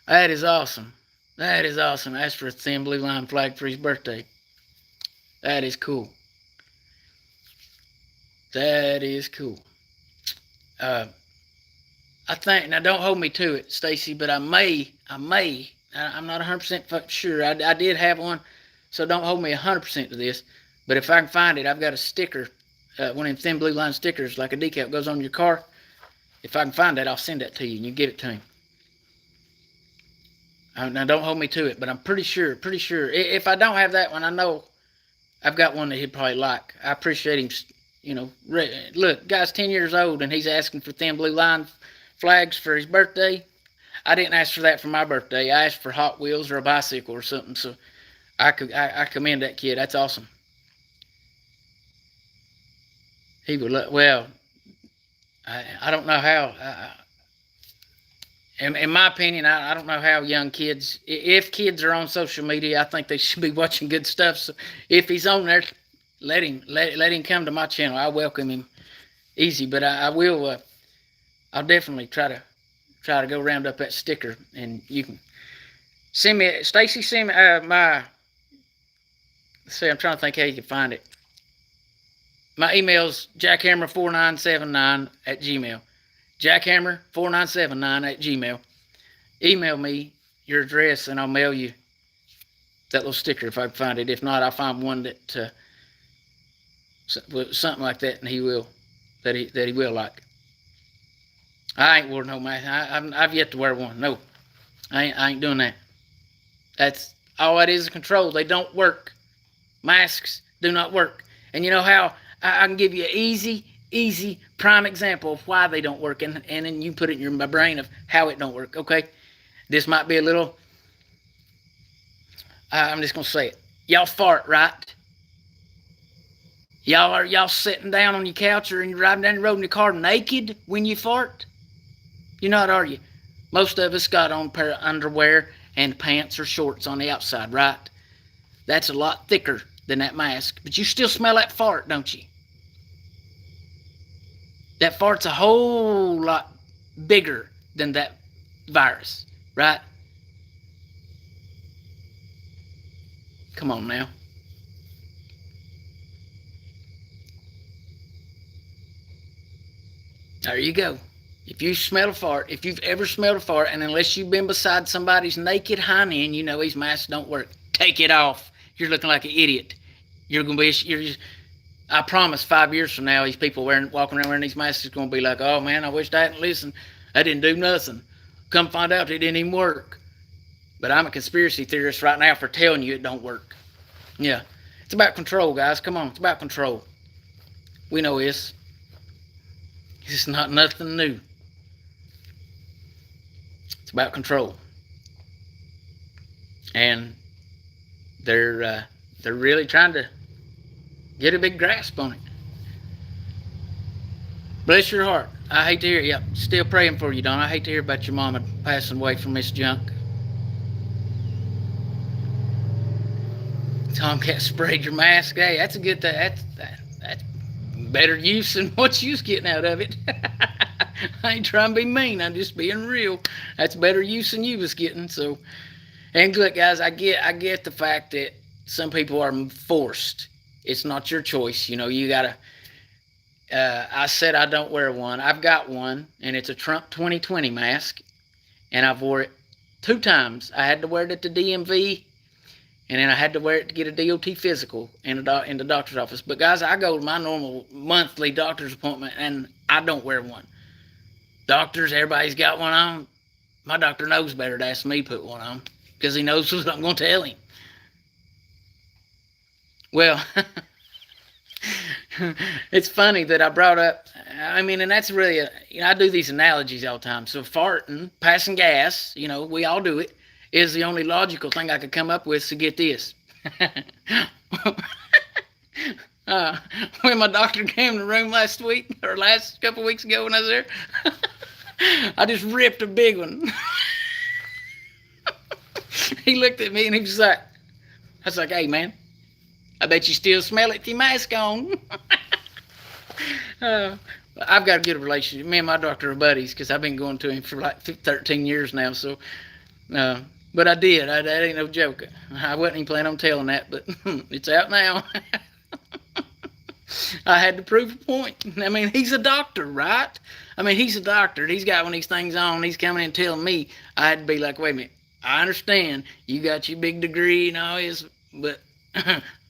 That is awesome. That is awesome. That's for a thin blue line flag for his birthday. That is cool. That is cool. Uh, I think, now don't hold me to it, Stacy, but I'm not 100% sure. I did have one, so don't hold me 100% to this. But if I can find it, I've got a sticker, one of them thin blue line stickers, like a decal goes on your car. If I can find that, I'll send that to you, and you give it to him. Now don't hold me to it, but I'm pretty sure. If I don't have that one, I know I've got one that he'd probably like. I appreciate him. Look, guy's 10 years old, and he's asking for thin blue line flags for his birthday. I didn't ask for that for my birthday. I asked for Hot Wheels or a bicycle or something. So I commend that kid. That's awesome. He would well. I don't know how. In my opinion, I don't know how young kids. If kids are on social media, I think they should be watching good stuff. So if he's on there, let him come to my channel. I welcome him easy. But I will. I'll definitely try to go round up that sticker, and you can send me. Stacy, send me my. Let's see, I'm trying to think how you can find it. My email's jackhammer4979@gmail. Jackhammer4979@gmail. Email me your address, and I'll mail you that little sticker if I can find it. If not, I'll find one that something like that, and he will like. I ain't worn no mask. I've yet to wear one. No, I ain't doing that. That's all that is control. They don't work. Masks do not work. And you know how I can give you an easy prime example of why they don't work, and then you put it in my brain of how it don't work. Okay, this might be a little. I'm just gonna say it. Y'all fart, right? Y'all sitting down on your couch or you're riding down the road in your car naked when you fart? You're not, are you? Most of us got on a pair of underwear and pants or shorts on the outside, right? That's a lot thicker than that mask, but you still smell that fart, don't you? That fart's a whole lot bigger than that virus, right? Come on now. There you go. If you smell a fart, if you've ever smelled a fart, and unless you've been beside somebody's naked hiney and you know these masks don't work, take it off. You're looking like an idiot. I promise 5 years from now, these people walking around wearing these masks is going to be like, oh man, I wished I hadn't listened. I didn't do nothing. Come find out it didn't even work. But I'm a conspiracy theorist right now for telling you it don't work. Yeah. It's about control, guys. Come on. It's about control. We know this. It's not nothing new. It's about control. And they're really trying to get a big grasp on it. Bless your heart. I hate to hear it. Yeah, still praying for you, Don. I hate to hear about your mama passing away from this junk. Tomcat sprayed your mask. Hey, that's a good thing. That's better use than what you was getting out of it. I ain't trying to be mean. I'm just being real. That's better use than you was getting. So, and look, guys, I get the fact that some people are forced. It's not your choice. You know, you gotta. I said I don't wear one. I've got one, and it's a Trump 2020 mask, and I've wore it 2 times. I had to wear it at the DMV, and then I had to wear it to get a DOT physical in the doctor's office. But guys, I go to my normal monthly doctor's appointment, and I don't wear one. Doctors, everybody's got one on. My doctor knows better to ask me to put one on, because he knows what I'm going to tell him. Well, it's funny that I brought up, I mean, and that's really, I do these analogies all the time. So farting, passing gas, we all do it, is the only logical thing I could come up with to get this. When my doctor came to the room last week, or last couple weeks ago when I was there, I just ripped a big one. He looked at me and he was like, I was like, hey man, I bet you still smell it with your mask on. Uh, I've got a good relationship. Me and my doctor are buddies because I've been going to him for like 13 years now. So, uh, but I did. That ain't no joke. I wasn't even planning on telling that, but it's out now. I had to prove a point. I mean, he's a doctor, right? I mean, he's a doctor. He's got one of these things on. He's coming in telling me. I had to be like, wait a minute. I understand you got your big degree and all this, but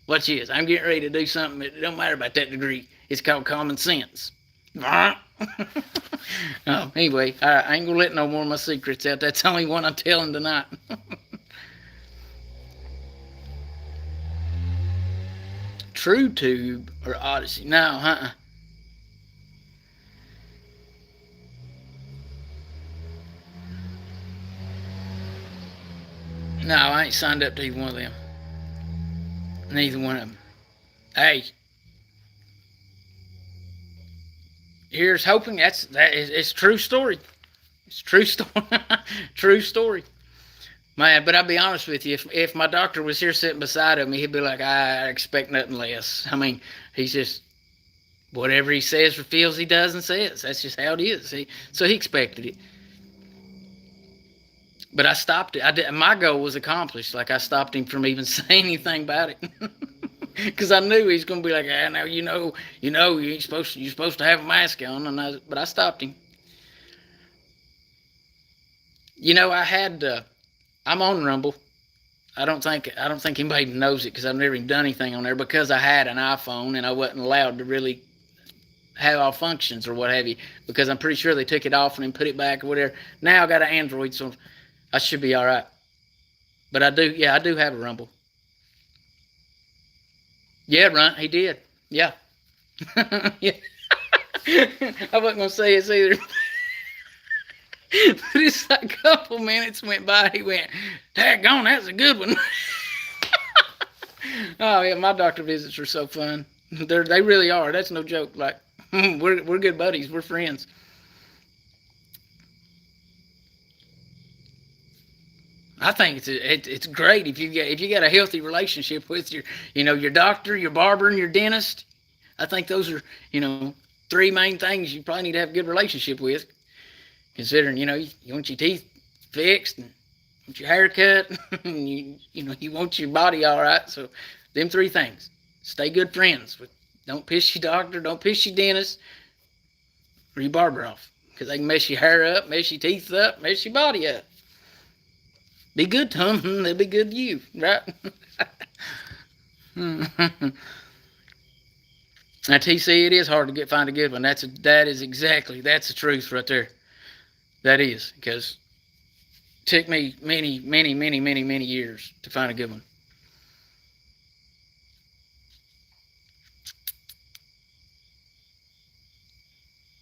watch this. I'm getting ready to do something. It don't matter about that degree. It's called common sense. Anyway, I ain't gonna let no more of my secrets out. That's the only one I'm telling tonight. True Tube or Odyssey? No, No, I ain't signed up to either one of them. Neither one of them. Hey, here's hoping. It's true story. It's true story. True story. Man, but I'll be honest with you. If my doctor was here sitting beside me, he'd be like, I expect nothing less. I mean, he's just whatever he says or feels he does and says. That's just how it is. So he expected it. But I stopped it. I did, my goal was accomplished. Like I stopped him from even saying anything about it, because I knew he's gonna be like, now you're supposed to have a mask on, but I stopped him. I had I'm on Rumble. I don't think anybody knows it because I've never even done anything on there because I had an iPhone and I wasn't allowed to really have all functions or what have you because I'm pretty sure they took it off and then put it back or whatever. Now I got an Android, so I should be all right. But I do have a Rumble. Yeah, Runt, he did. Yeah. Yeah. I wasn't gonna say it either. But it's like a couple minutes went by. He went, "Daggone, that's a good one." Oh yeah, my doctor visits are so fun. They really are. That's no joke. Like we're good buddies. We're friends. I think it's great if you got a healthy relationship with your doctor, your barber, and your dentist. I think those are three main things you probably need to have a good relationship with. Considering you want your teeth fixed and want your hair cut, and you want your body all right. So them three things. Stay good friends. Don't piss your doctor. Don't piss your dentist or your barber off because they can mess your hair up, mess your teeth up, mess your body up. Be good to them, they'll be good to you, right? Now, TC, it is hard to find a good one. That's the truth right there. That is, because it took me many, many, many, many, many years to find a good one.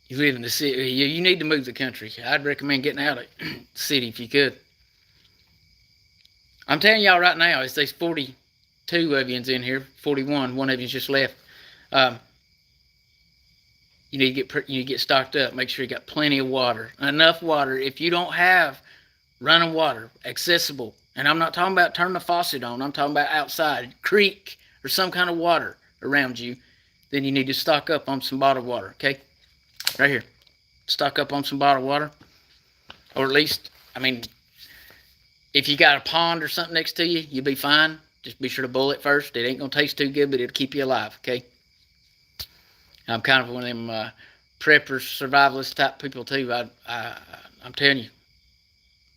You live in the city, you need to move the country. I'd recommend getting out of the city if you could. I'm telling y'all right now, it's these 42 of yous in here, 41. One of yous just left. You need to get stocked up. Make sure you got plenty of water, enough water. If you don't have running water accessible, and I'm not talking about turning the faucet on, I'm talking about outside, creek or some kind of water around you, then you need to stock up on some bottled water. Okay, right here, stock up on some bottled water, or at least, I mean, if you got a pond or something next to you, you'll be fine. Just be sure to boil it first. It ain't gonna taste too good, but it'll keep you alive. Okay. I'm kind of one of them preppers, survivalist type people too. I'm telling you,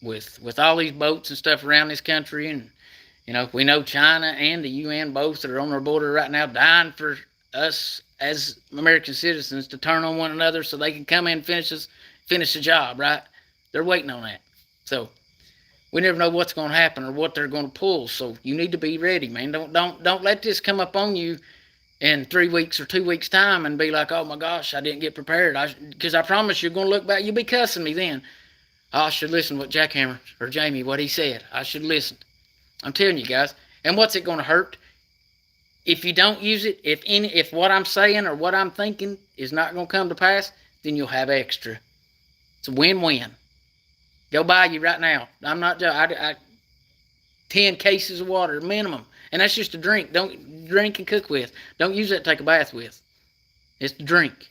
with all these boats and stuff around this country, and we know China and the UN both that are on our border right now, dying for us as American citizens to turn on one another so they can come in and finish the job. Right? They're waiting on that. So we never know what's going to happen or what they're going to pull. So you need to be ready, man. Don't let this come up on you in 3 weeks or 2 weeks time and be like, oh my gosh, I didn't get prepared. Because I promise you're going to look back. You'll be cussing me then. I should listen to what Jackhammer or Jamie, what he said. I should listen. I'm telling you guys. And what's it going to hurt? If you don't use it, if what I'm saying or what I'm thinking is not going to come to pass, then you'll have extra. It's a win-win. Go buy you right now. I'm not joking. 10 cases of water minimum. And that's just a drink. Don't drink and cook with. Don't use that to take a bath with. It's to drink.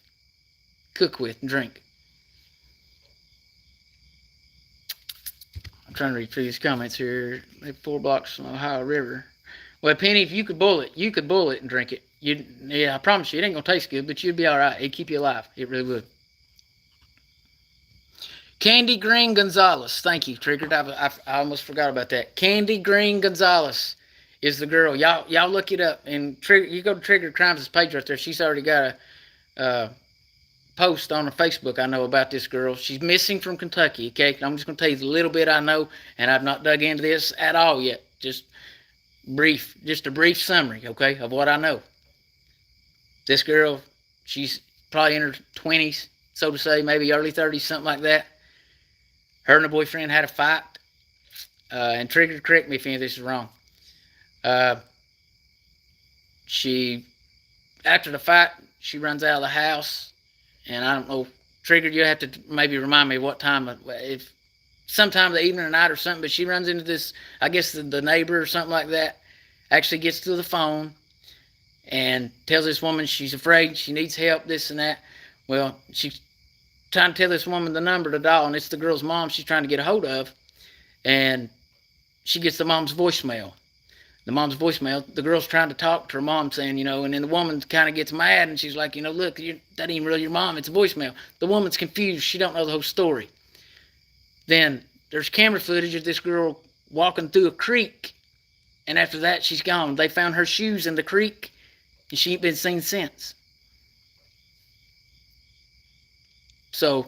cook with and drink. I'm trying to read through these comments here. 4 blocks from the Ohio River. Well, Penny, if you could boil it, and drink it. Yeah, I promise you, it ain't gonna taste good, but you'd be all right. It'd keep you alive. It really would. Candy Green Gonzalez. Thank you, Triggered. I almost forgot about that. Candy Green Gonzalez is the girl. Y'all look it up. And you go to Triggered Crimes' page right there. She's already got a post on her Facebook, I know, about this girl. She's missing from Kentucky, okay? I'm just going to tell you the little bit I know, and I've not dug into this at all yet. Just a brief summary, okay, of what I know. This girl, she's probably in her 20s, so to say, maybe early 30s, something like that. Her and her boyfriend had a fight, and Trigger, correct me if any of this is wrong. After the fight, she runs out of the house, and I don't know, Trigger, you have to maybe remind me what time, if sometime of the evening or night or something, but she runs into this, I guess the neighbor or something like that, actually gets to the phone and tells this woman she's afraid, she needs help, this and that. Well, she's trying to tell this woman the number to dial, and it's the girl's mom she's trying to get a hold of, and she gets the mom's voicemail. The girl's trying to talk to her mom, saying, and then the woman kind of gets mad, and she's like, look, that ain't really your mom, it's a voicemail. The woman's confused, she don't know the whole story. Then there's camera footage of this girl walking through a creek, and after that, she's gone. They found her shoes in the creek, and she ain't been seen since. So,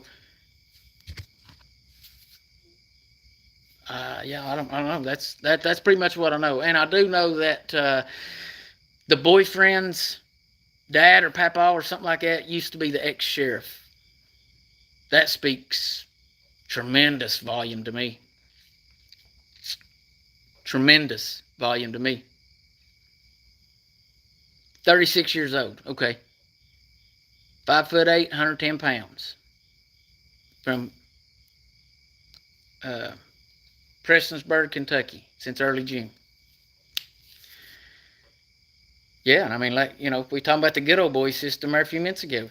yeah, I don't know. That's pretty much what I know, and I do know that the boyfriend's dad or papa or something like that used to be the ex-sheriff. That speaks tremendous volume to me. Tremendous volume to me. 36 years old. Okay. 5'8", 110 pounds. From Prestonsburg, Kentucky, since early June. Yeah, and I mean, like, we talking about the good old boy system there a few minutes ago.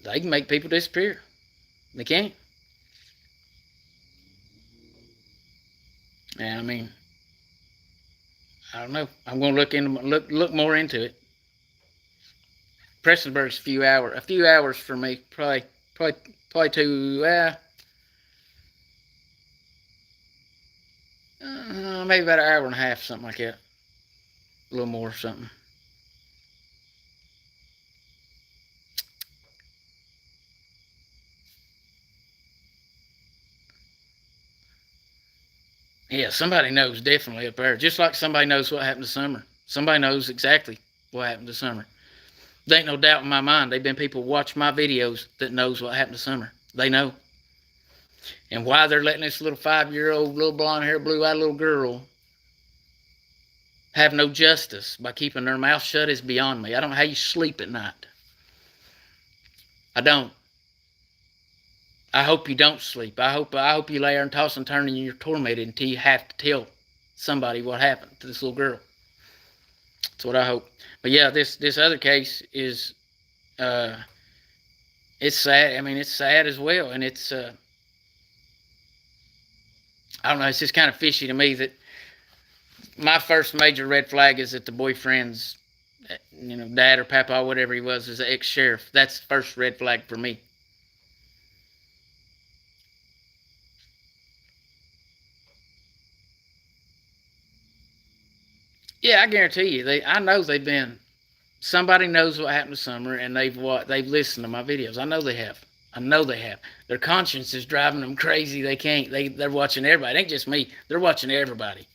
They can make people disappear. They can't. And I mean, I don't know. I'm going to look more into it. Prestonsburg's a few hours for me. Probably 2. Maybe about an hour and a half, something like that. A little more or something. Yeah, somebody knows definitely up there. Just like somebody knows what happened to Summer. Somebody knows exactly what happened to Summer. There ain't no doubt in my mind. They've been people watch my videos that knows what happened to Summer. They know. And why they're letting this little 5-year-old, little blonde hair, blue-eyed little girl have no justice by keeping their mouth shut is beyond me. I don't know how you sleep at night. I don't. I hope you don't sleep. I hope you lay there and toss and turn and you're tormented until you have to tell somebody what happened to this little girl. That's what I hope. But yeah, this other case is it's sad. I mean, it's sad as well, and it's I don't know. It's just kind of fishy to me that my first major red flag is that the boyfriend's dad or papa, whatever he was, is an ex-sheriff. That's the first red flag for me. Yeah, I guarantee you. I know they've been. Somebody knows what happened to Summer, and they've listened to my videos. I know they have. Their conscience is driving them crazy. They can't. They're watching everybody. It ain't just me. They're watching everybody.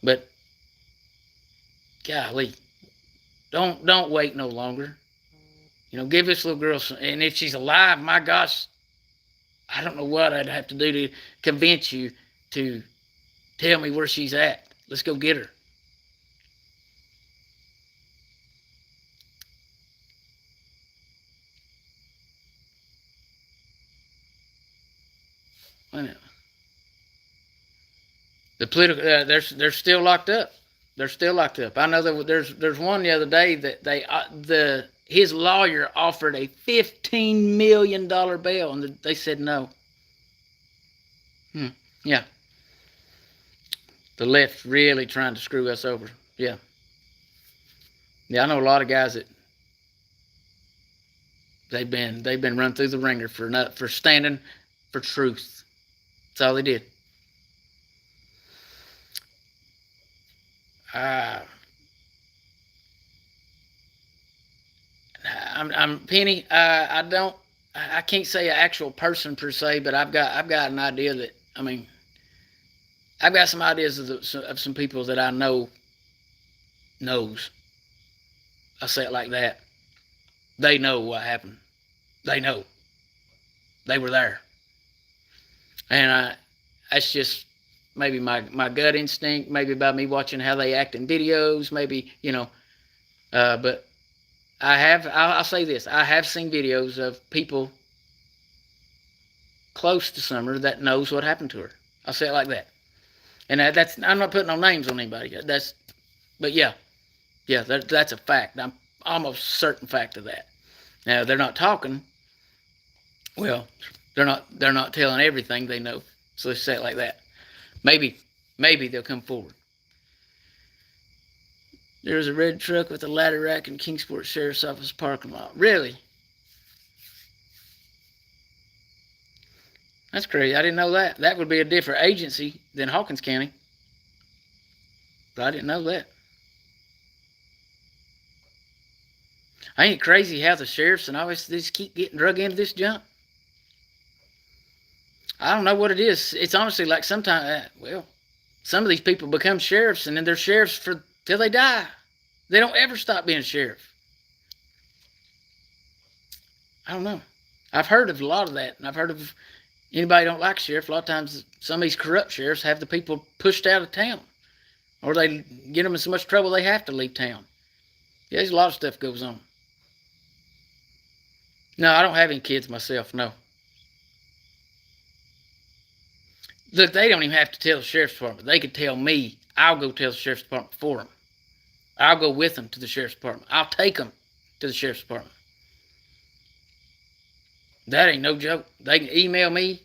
But golly, don't wait no longer. Give this little girl some. And if she's alive, my gosh, I don't know what I'd have to do to convince you to tell me where she's at. Let's go get her. The political, they're still locked up. They're still locked up. I know that there's one the other day that his lawyer offered a $15 million bail, and they said no. Yeah. The left's really trying to screw us over. Yeah. Yeah, I know a lot of guys that they've been run through the ringer for standing for truth. That's all they did. I'm Penny. I can't say an actual person per se, but I've got an idea that I've got some ideas of some people that I knows. I say it like that. They know what happened. They know. They were there. And that's just maybe my gut instinct, maybe by me watching how they act in videos, maybe, but I'll say this, I have seen videos of people close to Summer that knows what happened to her. I'll say it like that. And I'm not putting no names on anybody. But yeah, that's a fact. I'm almost certain fact of that. Now they're not talking. Well, they're not telling everything they know. So let's say it like that. Maybe they'll come forward. There was a red truck with a ladder rack in Kingsport Sheriff's Office parking lot. Really? That's crazy. I didn't know that. That would be a different agency than Hawkins County. But I didn't know that. Ain't it crazy how the sheriffs and all this just keep getting drug into this junk? I don't know what it is. It's honestly like sometimes, some of these people become sheriffs and then they're sheriffs till they die. They don't ever stop being a sheriff. I don't know. I've heard of a lot of that, and I've heard of anybody don't like sheriff. A lot of times, some of these corrupt sheriffs have the people pushed out of town, or they get them in so much trouble they have to leave town. Yeah, there's a lot of stuff goes on. No, I don't have any kids myself, no. Look, they don't even have to tell the sheriff's department. They could tell me. I'll go tell the sheriff's department for them. I'll go with them to the sheriff's department. I'll take them to the sheriff's department. That ain't no joke. They can email me.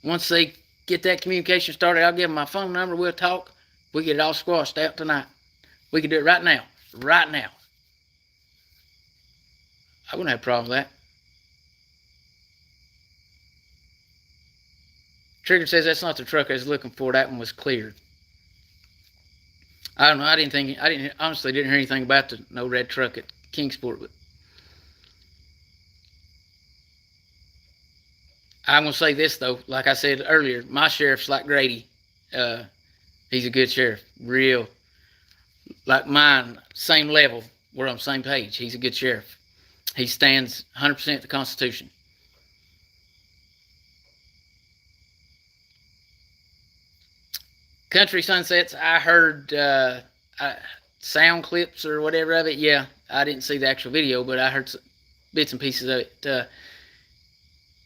Once they get that communication started, I'll give them my phone number. We'll talk. We get it all squashed out tonight. We can do it right now. Right now. I wouldn't have a problem with that. Trigger says that's not the truck I was looking for. That one was cleared. I don't know. I honestly didn't hear anything about no red truck at Kingsport. But I'm going to say this, though. Like I said earlier, my sheriff's like Grady. He's a good sheriff. Real. Like mine, same level. We're on the same page. He's a good sheriff. He stands 100% the Constitution. Country Sunsets, I heard sound clips or whatever of it. Yeah, I didn't see the actual video, but I heard bits and pieces of it.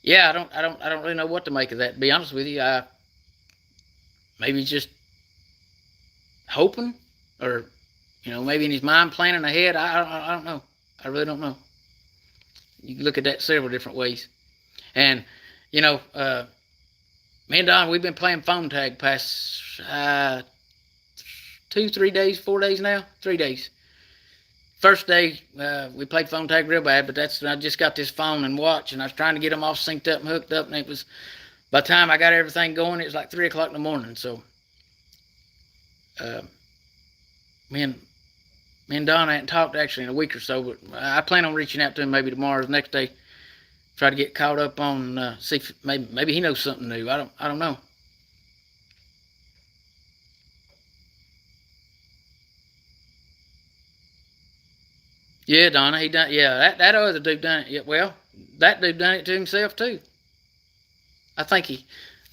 Yeah, I don't really know what to make of that. To be honest with you, maybe just hoping, or maybe in his mind planning ahead. I don't know. I really don't know. You can look at that several different ways, and me and Don, we've been playing phone tag past 2, 3 days, 4 days now, 3 days. First day, we played phone tag real bad, but I just got this phone and watch, and I was trying to get them all synced up and hooked up, and it was, by the time I got everything going, it was like 3 o'clock in the morning. So, me and Don hadn't talked actually in a week or so, but I plan on reaching out to him maybe tomorrow or the next day. Try to get caught up on, see if maybe he knows something new. I don't know. Yeah, Donna, he done. Yeah, that other dude done it. Yeah, well, that dude done it to himself too. I think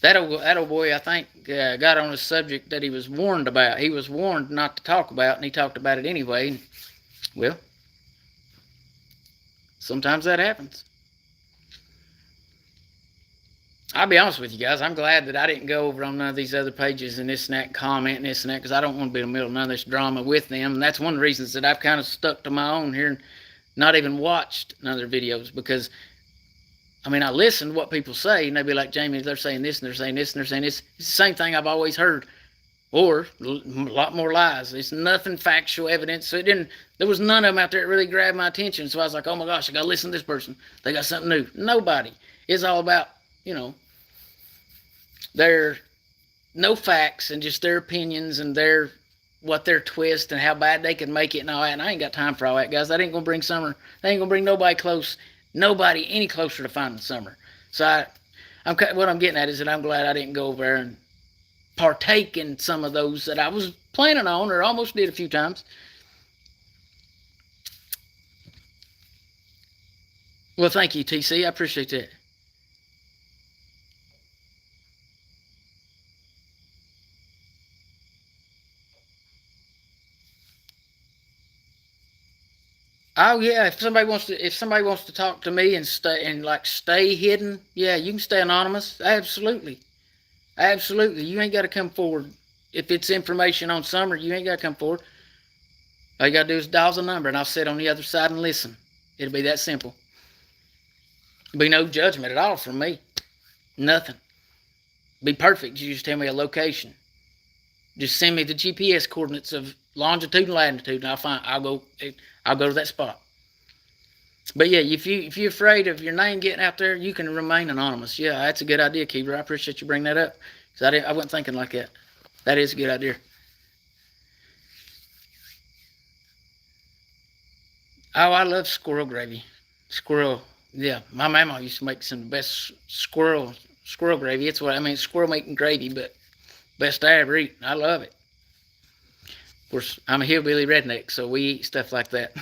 that old boy, I think, got on a subject that he was warned about. He was warned not to talk about, and he talked about it anyway. Well, sometimes that happens. I'll be honest with you guys. I'm glad that I didn't go over on none of these other pages and this and that, comment and this and that, because I don't want to be in the middle of none of this drama with them. And that's one of the reasons that I've kind of stuck to my own here. not even watched none of their videos, because I mean, I listen to what people say, and they be like, Jamie, they're saying this, and they're saying this, and they're saying this. It's the same thing I've always heard, or a lot more lies. It's nothing factual evidence. So it didn't. There was none of them out there that really grabbed my attention. So I was like, oh my gosh, I gotta listen to this person. They got something new. Nobody. It's all about, their no facts and just their opinions and their twist and how bad they can make it and all that. And I ain't got time for all that, guys. That ain't gonna bring Summer. They ain't gonna bring nobody any closer to finding Summer. So what I'm getting at is that I'm glad I didn't go over there and partake in some of those that I was planning on, or almost did a few times. Well, thank you, TC. I appreciate that. Oh yeah, if somebody wants to talk to me and stay hidden, yeah, you can stay anonymous. Absolutely. Absolutely. You ain't got to come forward. If it's information on Summer, you ain't got to come forward. All you got to do is dial the number, and I'll sit on the other side and listen. It'll be that simple. There'll be no judgment at all from me. Nothing. Be perfect. You just tell me a location. Just send me the GPS coordinates of longitude and latitude, and I'll go to that spot. But yeah, if you're afraid of your name getting out there, you can remain anonymous. Yeah, that's a good idea, Keeper. I appreciate you bringing that up, because I wasn't thinking like that. That is a good idea. Oh, I love squirrel gravy. Squirrel, yeah. My mama used to make some of the best squirrel gravy. It's what I mean. Squirrel making gravy, but best I ever eat. I love it. Of course, I'm a hillbilly redneck, so we eat stuff like that.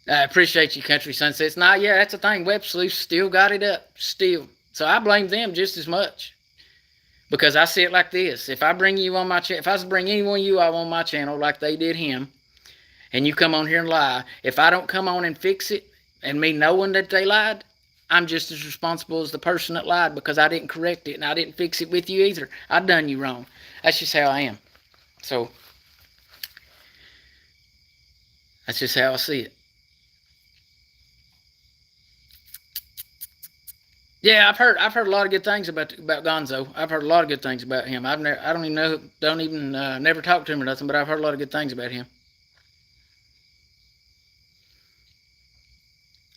I appreciate you, Country Sunsets. Nah, yeah, that's the thing. Web Sleuth still got it up, still. So I blame them just as much, because I see it like this: if I bring you on my channel, if I was to bring any one of you out on my channel like they did him, and you come on here and lie, if I don't come on and fix it, and me knowing that they lied, I'm just as responsible as the person that lied, because I didn't correct it and I didn't fix it with you either. I done you wrong. That's just how I am. So that's just how I see it. Yeah, I've heard a lot of good things about Gonzo. I've heard a lot of good things about him. I don't even know, never talked to him or nothing, but I've heard a lot of good things about him.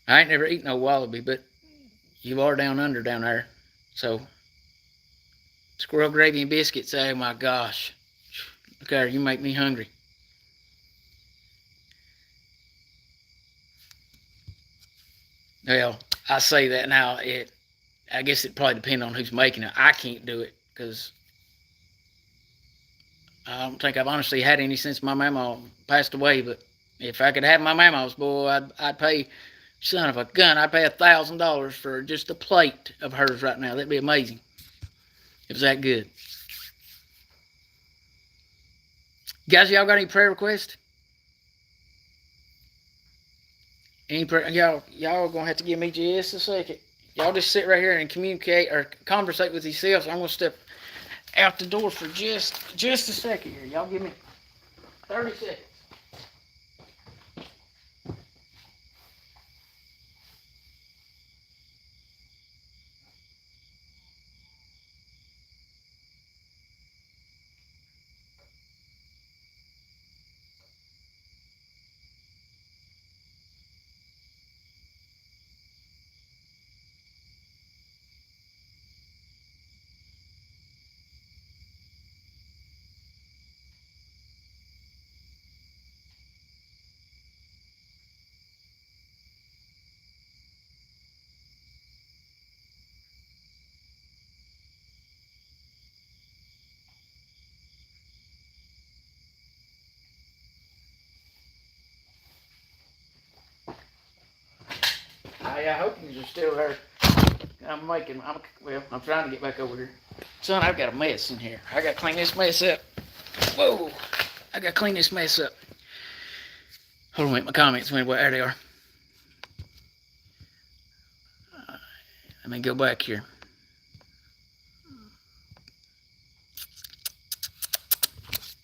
I ain't never eaten no wallaby, but you are down under down there. So squirrel gravy and biscuits. Oh my gosh, look at her, you make me hungry. Well, I say that now. I guess it probably depends on who's making it. I can't do it because I don't think I've honestly had any since my mama passed away. But if I could have my mama's, boy, I'd pay, son of a gun, I'd pay $1,000 for just a plate of hers right now. That'd be amazing. It was that good. Guys, y'all got any prayer requests? Any prayer? Y'all gonna have to give me just a second. Y'all just sit right here and communicate or conversate with yourselves. I'm gonna step out the door for just a second here. Y'all give me 30 seconds. I hope you're still there. I'm trying to get back over here. Son, I've got a mess in here. I got to clean this mess up. Whoa, I got to clean this mess up. Hold on, wait, my comments went, well, there they are. Let me go back here.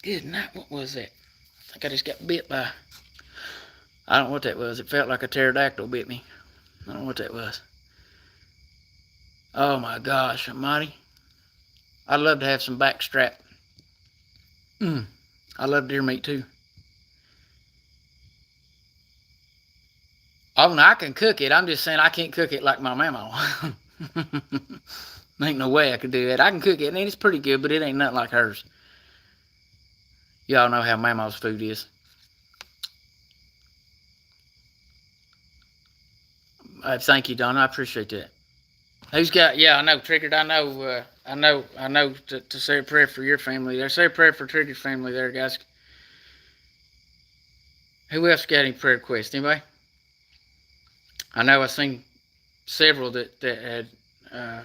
Good night. What was that? I think I just got bit by. I don't know what that was. It felt like a pterodactyl bit me. I don't know what that was. Oh my gosh, almighty. I'd love to have some backstrap. I love deer meat too. Oh, no, I can cook it. I'm just saying I can't cook it like my mama. Ain't no way I could do that. I can cook it, and it's pretty good, but it ain't nothing like hers. Y'all know how mama's food is. Thank you, Donna. I appreciate that. Who's got? Yeah, I know. Triggered. I know. To say a prayer for your family there. Say a prayer for Triggered's family there, guys. Who else got any prayer requests? Anybody? I know I've seen several that had. I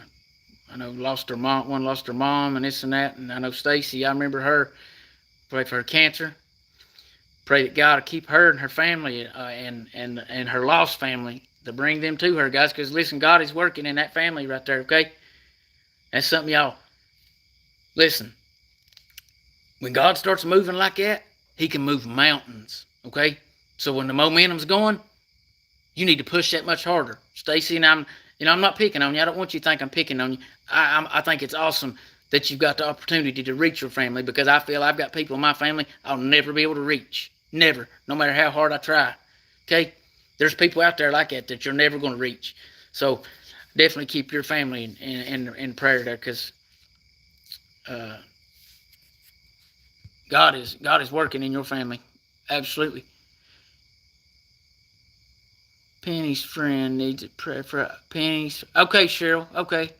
know lost her mom. One lost her mom, and this and that. And I know Stacy. I remember her. Pray for her cancer. Pray that God will keep her and her family and her lost family, to bring them to her, guys. Because listen, God is working in that family right there. Okay, that's something, y'all. Listen, when God starts moving like that, He can move mountains. Okay, so when the momentum's going, you need to push that much harder. Stacy, and I'm not picking on you. I don't want you to think I'm picking on you. I think it's awesome that you've got the opportunity to reach your family, because I feel I've got people in my family I'll never be able to reach. Never. No matter how hard I try. Okay? There's people out there like that you're never going to reach. So definitely keep your family in prayer there, because God is working in your family. Absolutely. Penny's friend needs a prayer for Penny's. Okay, Cheryl. Okay.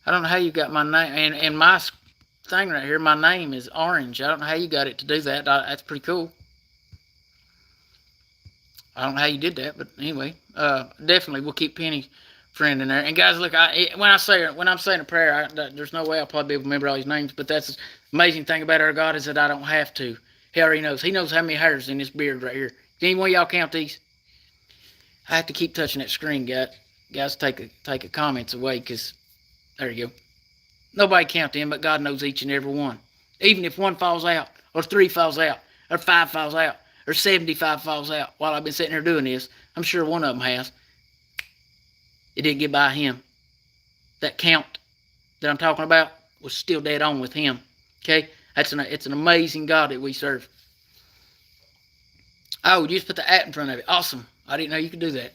I don't know how you got my name. And my thing right here, my name is orange. I don't know how you got it to do that. That's pretty cool. I don't know how you did that, but anyway, definitely we'll keep Penny's friend in there. And guys, look, when I'm saying a prayer, there's no way I'll probably be able to remember all these names. But that's the amazing thing about our God, is that I don't have to. He already knows. He knows how many hairs in this beard right here. Can any one of y'all count these? I have to keep touching that screen, guys. Guys, take the comments away, because there you go. Nobody count them, but God knows each and every one. Even if one falls out, or 3 falls out, or 5 falls out, or 75 falls out while I've been sitting here doing this, I'm sure one of them has. It didn't get by Him. That count that I'm talking about was still dead on with Him. Okay? It's an amazing God that we serve. Oh, you just put the at in front of it. Awesome. I didn't know you could do that.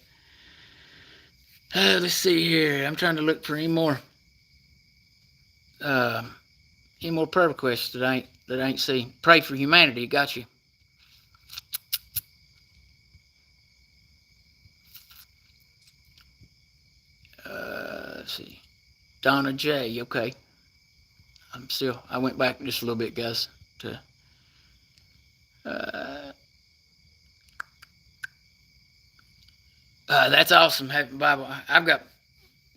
Let's see here. I'm trying to look for any more prayer requests that I ain't seen. Pray for humanity. Got you. Let's see. Donna J. Okay. I went back just a little bit, guys. That's awesome having Bible. I've got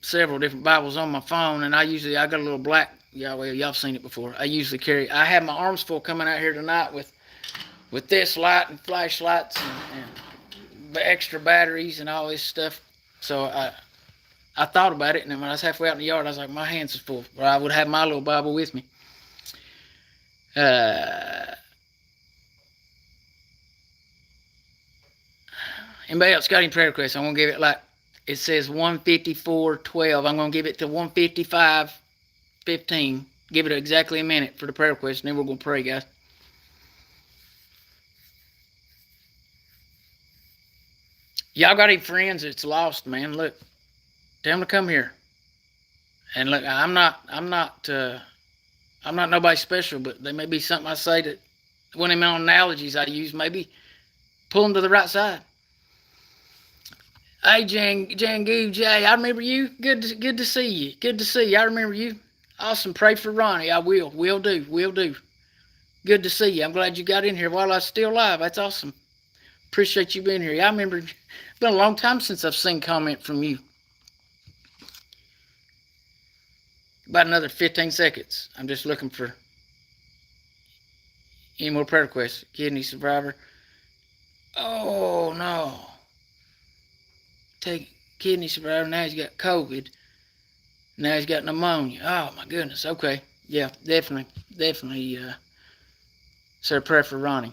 several different Bibles on my phone, and I got a little black. Y'all seen it before. I have my arms full coming out here tonight with this light and flashlights and extra batteries and all this stuff. So I thought about it, and then when I was halfway out in the yard, I was like, my hands are full. Or I would have my little Bible with me. Anybody else got any prayer requests? I'm going to give it it says 154:12. I'm going to give it to 155:15. Give it exactly a minute for the prayer request, and then we're going to pray, guys. Y'all got any friends that's lost, man? Look, tell them to come here. And look, I'm not nobody special, but there may be something I say that one of my analogies I use, maybe pull them to the right side. Hey, Jangu Jay, I remember you. Good to see you. Good to see you. I remember you. Awesome. Pray for Ronnie. I will. Will do. Good to see you. I'm glad you got in here while I was still live. That's awesome. Appreciate you being here. I remember it's been a long time since I've seen comment from you. About another 15 seconds. I'm just looking for any more prayer requests. Kidney survivor. Oh, no. Take kidney survivor. Now he's got COVID. Now he's got pneumonia. Oh, my goodness. Okay. Yeah, definitely. Say a prayer for Ronnie.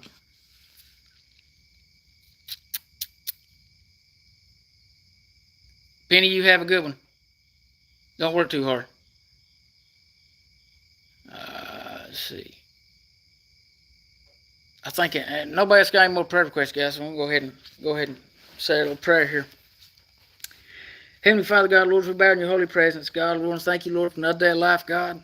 Penny, you have a good one. Don't work too hard. Let's see. I think nobody else got any more prayer requests, guys. So I'm gonna go ahead and say a little prayer here. Heavenly Father God, Lord, we bow in your holy presence, God, Lord, and thank you, Lord, for another day of life, God.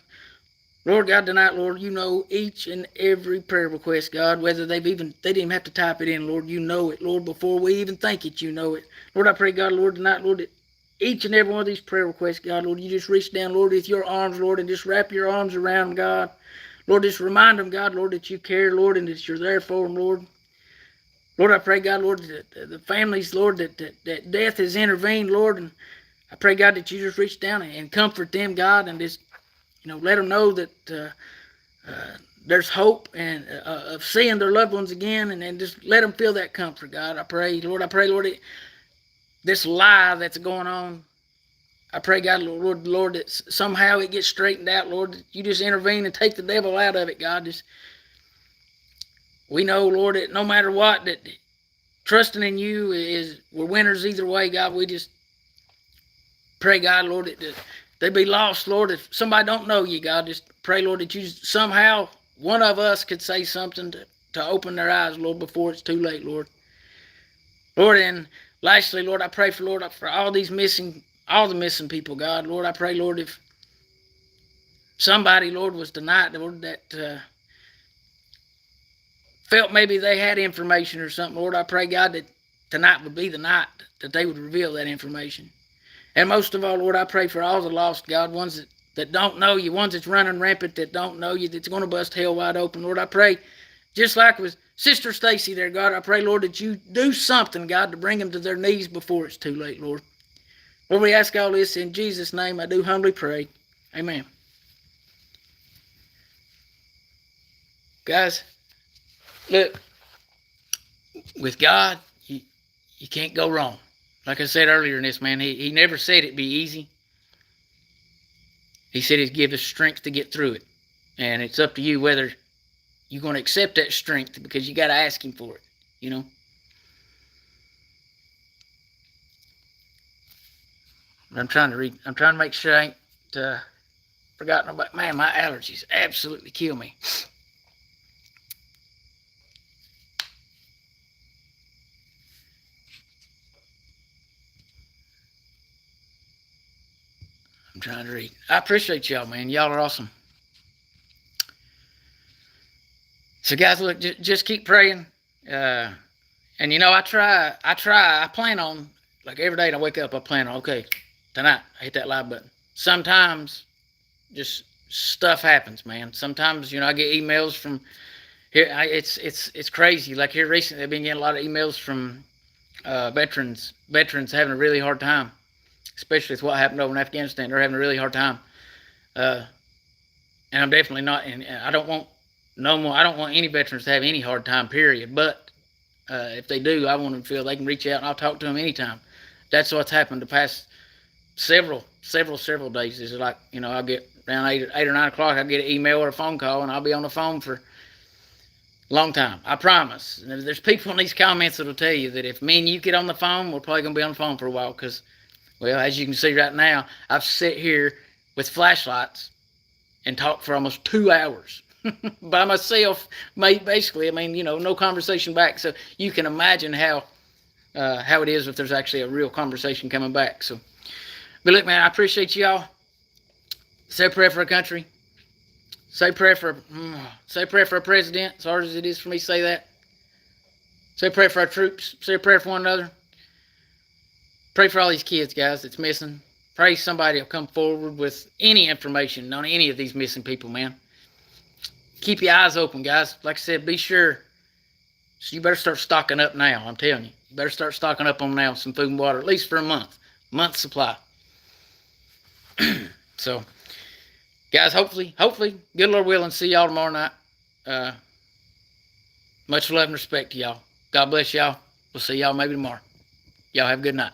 Lord God, tonight, Lord, you know each and every prayer request, God, whether they didn't even have to type it in, Lord, you know it, Lord, before we even think it, you know it. Lord, I pray, God, Lord, tonight, Lord, that each and every one of these prayer requests, God, Lord, you just reach down, Lord, with your arms, Lord, and just wrap your arms around, God. Lord, just remind them, God, Lord, that you care, Lord, and that you're there for them, Lord. Lord, I pray, God, Lord, that the families, Lord, that death has intervened, Lord, and I pray, God, that you just reach down and comfort them, God, and just, let them know that there's hope and of seeing their loved ones again, and then just let them feel that comfort, God. I pray, Lord, this lie that's going on, I pray, God, Lord, that somehow it gets straightened out, Lord, that you just intervene and take the devil out of it, God. We know, Lord, that no matter what, that trusting in you we're winners either way, God. We just pray, God, Lord, that they be lost, Lord. If somebody don't know you, God, just pray, Lord, that you somehow, one of us could say something to open their eyes, Lord, before it's too late, Lord. Lord, and lastly, Lord, I pray for all the missing people, God. Lord, I pray, Lord, if somebody, Lord, was tonight, Lord, that felt maybe they had information or something, Lord, I pray, God, that tonight would be the night that they would reveal that information. And most of all, Lord, I pray for all the lost, God, ones that don't know you, ones that's running rampant that don't know you, that's going to bust hell wide open. Lord, I pray, just like with Sister Stacy there, God, I pray, Lord, that you do something, God, to bring them to their knees before it's too late, Lord. Lord, we ask all this in Jesus' name. I do humbly pray. Amen. Guys, look, with God, you can't go wrong. Like I said earlier in this, man, he never said it'd be easy. He said he'd give us strength to get through it. And it's up to you whether you're going to accept that strength, because you got to ask him for it, I'm trying to make sure I ain't forgotten about, man, my allergies absolutely kill me. I'm trying to read. I appreciate y'all, man. Y'all are awesome. So, guys, look, just keep praying. And, I plan on, like every day I wake up, I plan on, okay, tonight, I hit that live button. Sometimes just stuff happens, man. Sometimes, I get emails from here. It's crazy. Like here recently, I've been getting a lot of emails from veterans having a really hard time, especially with what happened over in Afghanistan. They're having a really hard time. And I'm definitely not, and I don't want any veterans to have any hard time, period. But if they do, I want them to feel they can reach out and I'll talk to them anytime. That's what's happened the past several days. Is like, I'll get around 8 or 9 o'clock, I'll get an email or a phone call, and I'll be on the phone for a long time. I promise. And there's people in these comments that'll tell you that if me and you get on the phone, we're probably going to be on the phone for a while because, well, as you can see right now, I've sat here with flashlights and talked for almost 2 hours by myself, basically. I mean, no conversation back. So you can imagine how it is if there's actually a real conversation coming back. So, but look, man, I appreciate y'all. Say a prayer for our country. Say a prayer for our president, as hard as it is for me to say that. Say a prayer for our troops. Say a prayer for one another. Pray for all these kids, guys, that's missing. Pray somebody will come forward with any information on any of these missing people, man. Keep your eyes open, guys. Like I said, be sure. So you better start stocking up now, I'm telling you. You better start stocking up on now some food and water, at least for a month's supply. So, guys, hopefully, good Lord willing, see y'all tomorrow night. Much love and respect to y'all. God bless y'all. We'll see y'all maybe tomorrow. Y'all have a good night.